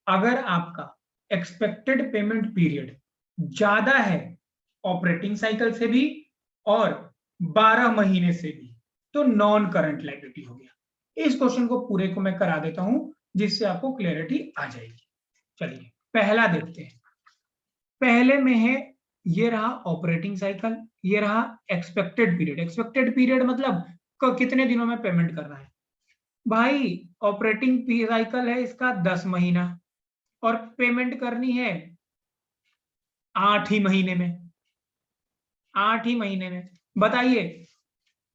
अगर आपका एक्सपेक्टेड पेमेंट पीरियड ज्यादा है ऑपरेटिंग साइकिल से भी और 12 महीने से भी तो नॉन करंट लायबिलिटी हो गया। इस क्वेश्चन को पूरे को मैं करा देता हूं जिससे आपको क्लैरिटी आ जाएगी। चलिए पहला देखते हैं। पहले में है, ये रहा ऑपरेटिंग साइकिल, ये रहा एक्सपेक्टेड पीरियड। एक्सपेक्टेड पीरियड मतलब कितने दिनों में पेमेंट करना है। भाई ऑपरेटिंग साइकिल है इसका 10 महीना और पेमेंट करनी है 8 ही महीने में। 8 ही महीने में बताइए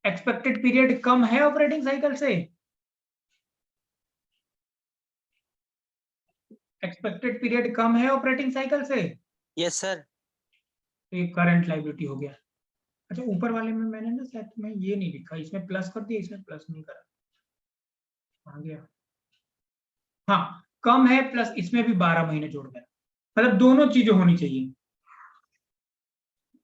एक्सपेक्टेड पीरियड कम है ऑपरेटिंग साइकिल से? एक्सपेक्टेड पीरियड कम है ऑपरेटिंग साइकिल से? Yes sir. तो ये करंट लायबिलिटी हो गया। अच्छा ऊपर वाले में मैंने ना शायद में ये नहीं लिखा, इसमें प्लस कर दिया, इसमें प्लस नहीं करा, आ गया। हाँ कम है प्लस इसमें भी 12 महीने जोड़ गया, मतलब दोनों चीजें होनी चाहिए।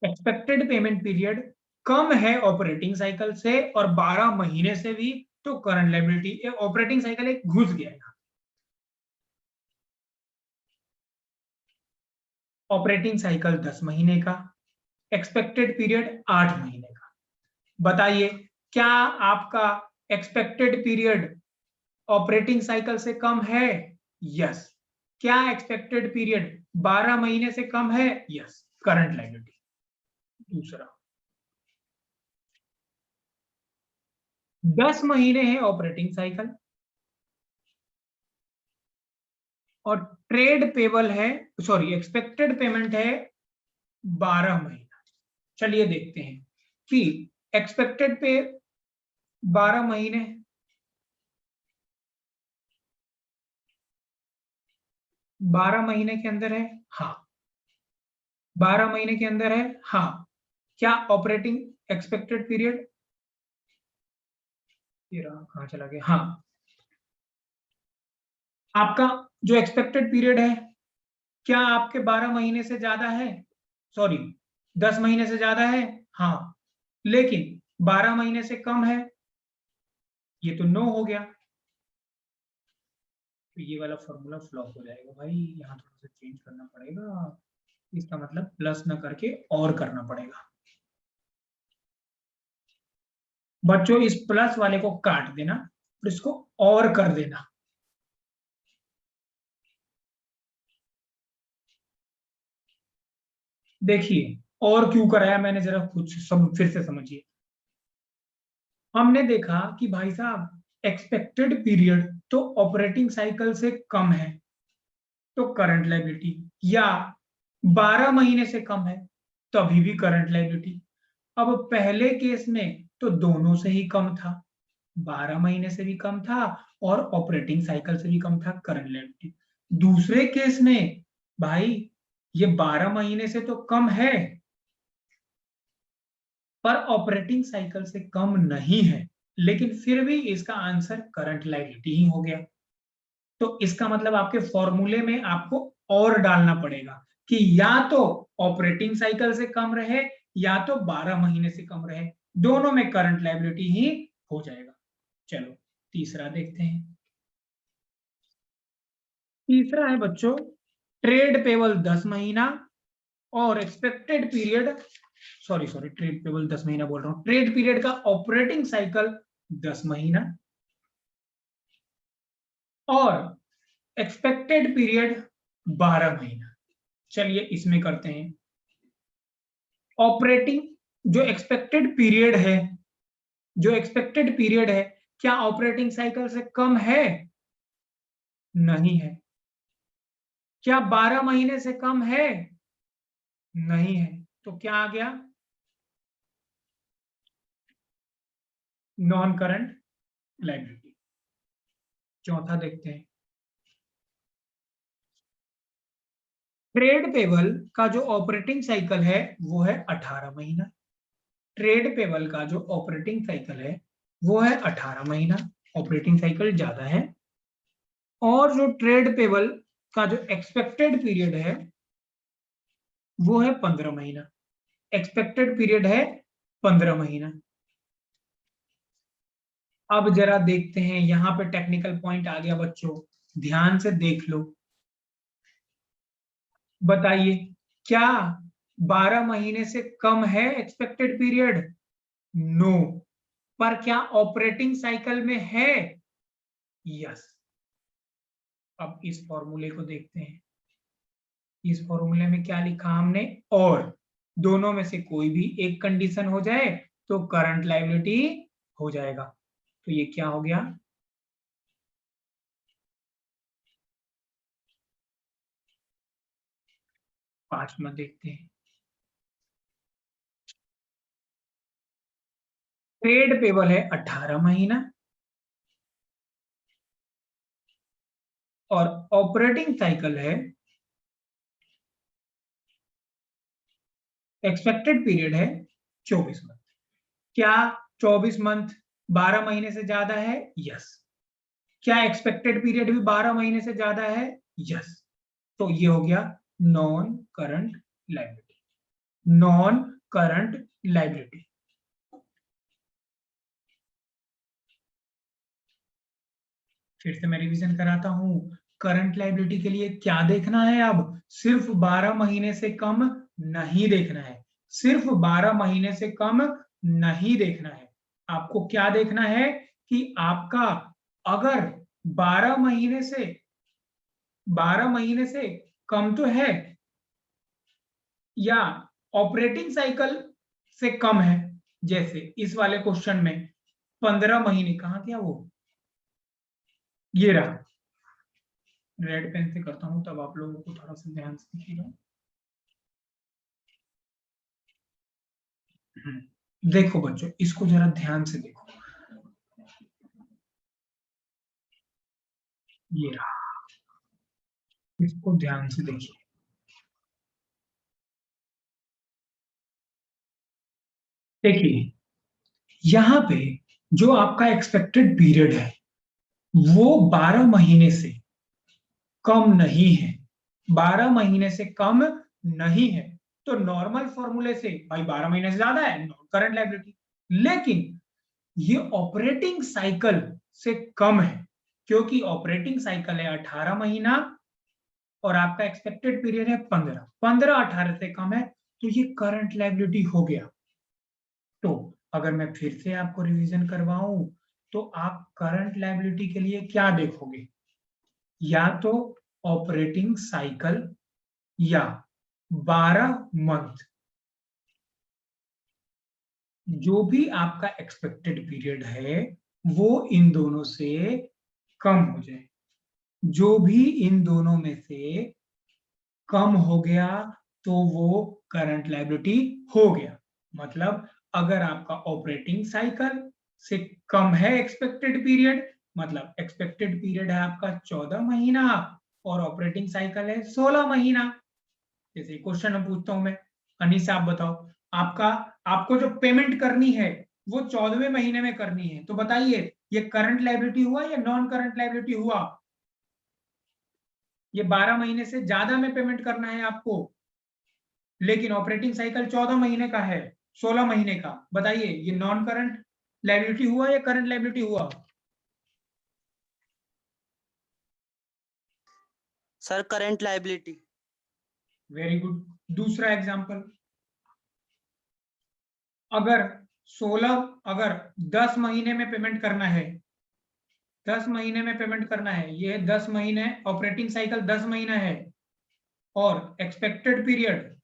एक्सपेक्टेड पेमेंट पीरियड कम है ऑपरेटिंग साइकिल से और 12 महीने से भी तो करंट लायबिलिटी, ऑपरेटिंग साइकिल एक घुस गया है। ऑपरेटिंग साइकिल 10 महीने का, एक्सपेक्टेड पीरियड 8 महीने का। बताइए क्या आपका एक्सपेक्टेड पीरियड ऑपरेटिंग साइकिल से कम है? यस। क्या एक्सपेक्टेड पीरियड 12 महीने से कम है? Yes, current liability. दूसरा 10 महीने है ऑपरेटिंग साइकिल और ट्रेड पेबल है, सॉरी एक्सपेक्टेड पेमेंट है 12 महीना। चलिए देखते हैं कि एक्सपेक्टेड पे 12 महीने, 12 महीने के अंदर है, हाँ 12 महीने के अंदर है, हाँ। क्या ऑपरेटिंग एक्सपेक्टेड पीरियड, कहां चला गया, हाँ आपका जो एक्सपेक्टेड पीरियड है क्या आपके 12 महीने से ज्यादा है, सॉरी 10 महीने से ज्यादा है, हाँ, लेकिन 12 महीने से कम है, ये तो नो हो गया। तो ये वाला फॉर्मूला फ्लॉप हो जाएगा भाई, यहाँ थोड़ा सा चेंज करना पड़ेगा, इसका मतलब प्लस ना करके और करना पड़ेगा। बच्चों इस प्लस वाले को काट देना और इसको और कर देना। देखिए और क्यों कराया मैंने, जरा कुछ सब फिर से समझिए। हमने देखा कि भाई साहब एक्सपेक्टेड पीरियड तो ऑपरेटिंग साइकिल से कम है तो करंट लायबिलिटी, या 12 महीने से कम है तभी भी करंट लायबिलिटी। अब पहले केस में तो दोनों से ही कम था, 12 महीने से भी कम था और ऑपरेटिंग साइकिल से भी कम था, करंट लायबिलिटी। दूसरे केस में भाई ये 12 महीने से तो कम है पर ऑपरेटिंग साइकिल से कम नहीं है, लेकिन फिर भी इसका आंसर करंट लायबिलिटी ही हो गया। तो इसका मतलब आपके फॉर्मूले में आपको और डालना पड़ेगा कि या तो ऑपरेटिंग साइकिल से कम रहे या तो 12 महीने से कम रहे, दोनों में करंट लायबिलिटी ही हो जाएगा। चलो तीसरा देखते हैं। तीसरा है बच्चों ट्रेड पेबल 10 महीना और expected period, sorry trade payable 10 महीना बोल रहा हूं, ट्रेड पीरियड का ऑपरेटिंग साइकिल 10 महीना और एक्सपेक्टेड पीरियड 12 महीना। चलिए इसमें करते हैं। ऑपरेटिंग जो एक्सपेक्टेड पीरियड है, जो एक्सपेक्टेड पीरियड है क्या ऑपरेटिंग साइकिल से कम है? नहीं है। क्या 12 महीने से कम है? नहीं है। तो क्या आ गया? Non current liability. चौथा देखते हैं। ट्रेड पेबल का जो ऑपरेटिंग साइकिल है वो है 18 महीना। ट्रेड पेबल का जो ऑपरेटिंग साइकिल है वो है 18 महीना, ऑपरेटिंग साइकिल ज्यादा है। और जो ट्रेड पेबल का जो एक्सपेक्टेड पीरियड है वो है 15 महीना। एक्सपेक्टेड पीरियड है 15 महीना। अब जरा देखते हैं, यहां पे टेक्निकल पॉइंट आ गया बच्चों, ध्यान से देख लो। बताइए, क्या 12 महीने से कम है एक्सपेक्टेड पीरियड? नो। पर क्या ऑपरेटिंग साइकिल में है? यस। अब इस फॉर्मूले को देखते हैं। इस फॉर्मूले में क्या लिखा हमने? और दोनों में से कोई भी एक कंडीशन हो जाए तो करंट लायबिलिटी हो जाएगा। तो ये क्या हो गया? 5 में देखते हैं। ट्रेड पेबल है 18 महीना और ऑपरेटिंग साइकिल है, एक्सपेक्टेड पीरियड है 24 मंथ। क्या 24 मंथ 12 महीने से ज्यादा है? यस। क्या एक्सपेक्टेड पीरियड भी 12 महीने से ज्यादा है? यस। तो ये हो गया non current liability. Non current liability. फिर से मैं रिवीजन कराता हूं। करंट लायबिलिटी के लिए क्या देखना है? अब सिर्फ 12 महीने से कम नहीं देखना है। सिर्फ 12 महीने से कम नहीं देखना है। आपको क्या देखना है कि आपका अगर 12 महीने से 12 महीने से कम तो है या ऑपरेटिंग साइकिल से कम है। जैसे इस वाले क्वेश्चन में 15 महीने, कहां गया वो? ये रहा। रेड पेन से करता हूं तब आप लोगों को थोड़ा सा ध्यान से दिखेगा। देखो बच्चों, इसको जरा ध्यान से देखो। ये रहा, इसको ध्यान से देखिए। देखिए, यहां पे जो आपका एक्सपेक्टेड पीरियड है वो 12 महीने से कम नहीं है। 12 महीने से कम नहीं है। तो नॉर्मल फॉर्मूले से भाई 12 महीने से ज्यादा है, नॉन करंट लायबिलिटी। लेकिन ये ऑपरेटिंग साइकिल से कम है, क्योंकि ऑपरेटिंग साइकिल है 18 महीना और आपका एक्सपेक्टेड पीरियड है 15। 15 18 से कम है तो ये करंट लायबिलिटी हो गया। तो अगर मैं फिर से आपको रिवीजन करवाऊं तो आप करंट लायबिलिटी के लिए क्या देखोगे? या तो ऑपरेटिंग साइकिल या 12 मंथ, जो भी आपका एक्सपेक्टेड पीरियड है वो इन दोनों से कम हो जाए। जो भी इन दोनों में से कम हो गया तो वो करंट लायबिलिटी हो गया। मतलब अगर आपका ऑपरेटिंग साइकिल से कम है एक्सपेक्टेड पीरियड, मतलब एक्सपेक्टेड पीरियड है आपका 14 महीना और ऑपरेटिंग साइकिल है 16 महीना। जैसे क्वेश्चन में पूछता हूं मैं, अनीस आप बताओ, आपका आपको जो पेमेंट करनी है वो 14वें महीने में करनी है, तो बताइए ये करंट लायबिलिटी हुआ या नॉन करंट लायबिलिटी हुआ? ये 12 महीने से ज्यादा में पेमेंट करना है आपको, लेकिन ऑपरेटिंग साइकिल 14 महीने का है, 16 महीने का। बताइए ये नॉन करंट लायबिलिटी हुआ या करंट लायबिलिटी हुआ? Sir current liability. Very good. दूसरा एग्जांपल, अगर 10 महीने में पेमेंट करना है, 10 महीने में पेमेंट करना है, ये 10 महीने, ऑपरेटिंग साइकिल 10 महीना है और एक्सपेक्टेड पीरियड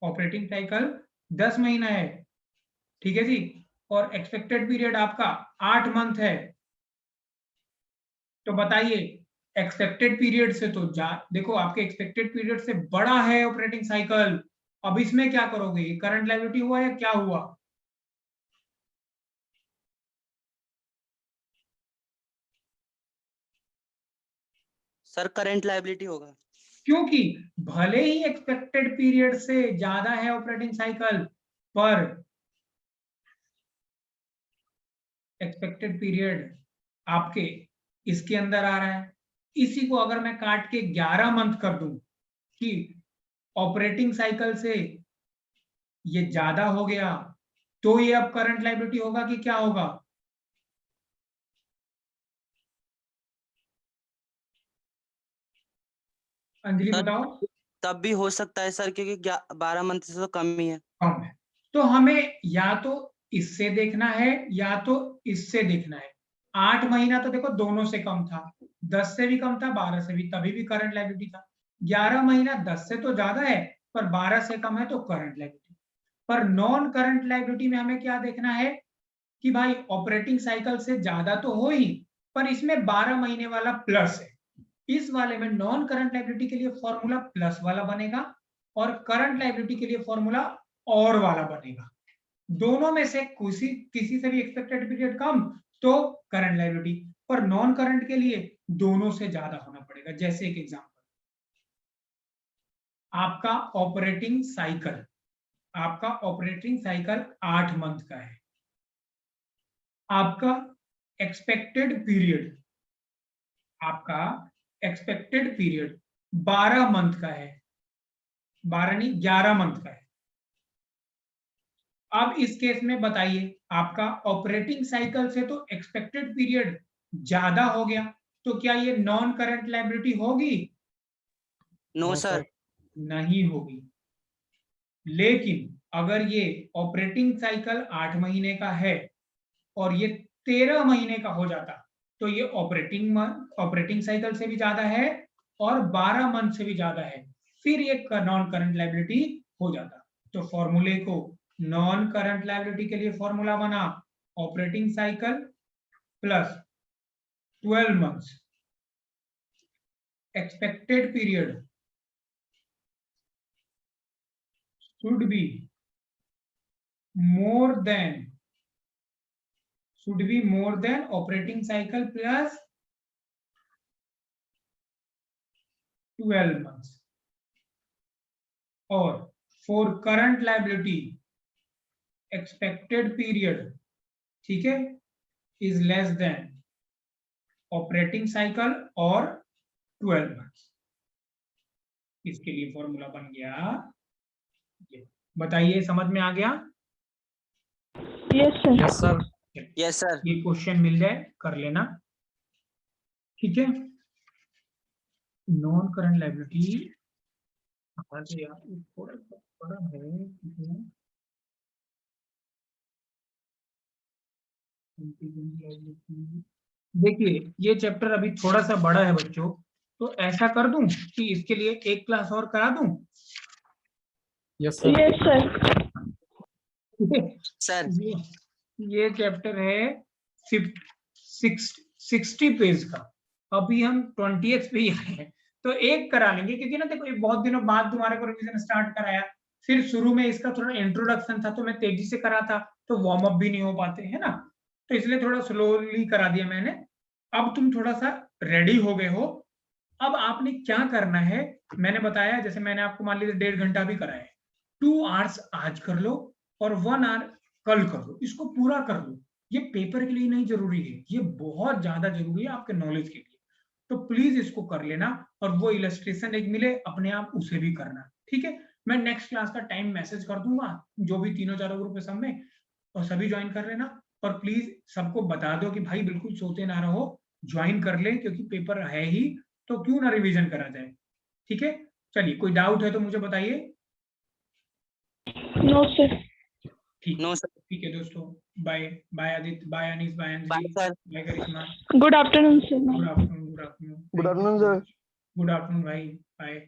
ऑपरेटिंग साइकिल 10 महीना है, ठीक है जी, और एक्सपेक्टेड पीरियड आपका 8 मंथ है। तो बताइए एक्सपेक्टेड पीरियड से तो देखो आपके एक्सपेक्टेड पीरियड से बड़ा है ऑपरेटिंग साइकिल। अब इसमें क्या करोगे? करंट लायबिलिटी हुआ या क्या हुआ? सर करंट लायबिलिटी होगा। क्योंकि भले ही एक्सपेक्टेड पीरियड से ज्यादा है ऑपरेटिंग साइकिल, पर एक्सपेक्टेड पीरियड आपके इसके अंदर आ रहा है। इसी को अगर मैं काट के 11 मंथ कर दूं कि ऑपरेटिंग साइकिल से ये ज्यादा हो गया तो ये अब करंट लायबिलिटी होगा कि क्या होगा? अंजलि सर, बताओ। तब भी हो सकता है सर, क्योंकि 12 मंथ से तो कम ही है। कम है, तो हमें या तो इससे देखना है या तो इससे देखना है। 8 महीना तो देखो दोनों से कम था, 10 से भी कम था, 12 से भी, तभी भी करंट लायबिलिटी था। 11 महीना 10 से तो ज्यादा है पर 12 से कम है तो करंट लायबिलिटी। पर नॉन करंट लायबिलिटी में हमें क्या देखना है कि भाई ऑपरेटिंग साइकिल से ज्यादा तो हो ही, पर इसमें 12 महीने वाला प्लस है। इस वाले में नॉन करंट लायबिलिटी के लिए फॉर्मूला प्लस वाला बनेगा और करंट लायबिलिटी के लिए फॉर्मूला और वाला बनेगा। दोनों में से किसी से भी एक्सपेक्टेड पीरियड कम तो करंट लायबिलिटी, पर नॉन करंट के लिए दोनों से ज्यादा होना पड़ेगा। जैसे एक एग्जांपल, आपका ऑपरेटिंग साइकिल 8 मंथ का है, आपका एक्सपेक्टेड पीरियड 12 मंथ का है, 12 नहीं 11 मंथ का है। अब इस केस में बताइए, आपका ऑपरेटिंग साइकिल से तो एक्सपेक्टेड पीरियड ज्यादा हो गया, तो क्या ये नॉन करंट लायबिलिटी होगी? No sir. नहीं होगी। लेकिन अगर ये ऑपरेटिंग साइकिल 8 महीने का है और ये 13 महीने का हो जाता तो ये ऑपरेटिंग साइकिल से भी ज्यादा है और 12 मंथ से भी ज्यादा है, फिर ये नॉन करंट लायबिलिटी हो जाता। तो फॉर्मूले को नॉन करंट लायबिलिटी के लिए फॉर्मूला बना operating cycle plus 12 months expected period should be more than operating cycle plus 12 months, और for current liability expected period, ठीक है, is less than operating cycle और 12 months। इसके लिए फॉर्मूला बन गया। बताइए समझ में आ गया? Yes, sir. Yes sir. Yes sir. ये क्वेश्चन मिल जाए कर लेना, ठीक है। नॉन करंट लायबिलिटी यार थोड़ा सा बड़ा है, देखिए ये चैप्टर अभी थोड़ा सा बड़ा है बच्चों, तो ऐसा कर दूं कि इसके लिए एक क्लास और करा दूं? Yes sir. Yes, sir. Sir ये चैप्टर है 60 पेज का, अभी हम 20th पे ही आए हैं, तो एक करा लेंगे क्योंकि ना देखो एक बहुत दिनों बाद तुम्हारे को रिवीजन स्टार्ट कराया, फिर शुरू में इसका थोड़ा इंट्रोडक्शन था तो मैं तेजी से करा था तो वार्म अप भी नहीं हो पाते है ना, तो इसलिए थोड़ा स्लोली करा दिया मैंने। अब तुम थोड़ा सा रेडी हो गए हो, अब आपने क्या करना है मैंने बताया, जैसे मैंने आपको मान लीजिए 1.5 घंटा भी कराया है, 2 आवर्स आज कर लो और 1 आवर कल कर लो, इसको पूरा कर लो। ये पेपर के लिए नहीं जरूरी है, ये बहुत ज्यादा जरूरी है आपके नॉलेज के लिए, तो प्लीज इसको कर लेना और वो इलस्ट्रेशन एक मिले अपने आप उसे भी करना, ठीक है। मैं नेक्स्ट क्लास का टाइम मैसेज कर दूंगा, जो भी तीनों चारों ग्रुप है सब में, और सभी ज्वाइन कर लेना। और प्लीज सबको बता दो कि भाई बिल्कुल सोते ना रहो, ज्वाइन कर ले क्योंकि पेपर है ही, तो क्यों ना रिवीजन करा जाए, ठीक है। चलिए कोई डाउट है तो मुझे बताइए। No, sir. ठीक नो सर। ठीक है दोस्तों, bye bye Aditya, bye Anees, bye bye Anjali, sir. Bye Karishma, Good afternoon, sir. Good afternoon, good afternoon, good afternoon sir. Good afternoon भाई, बाय।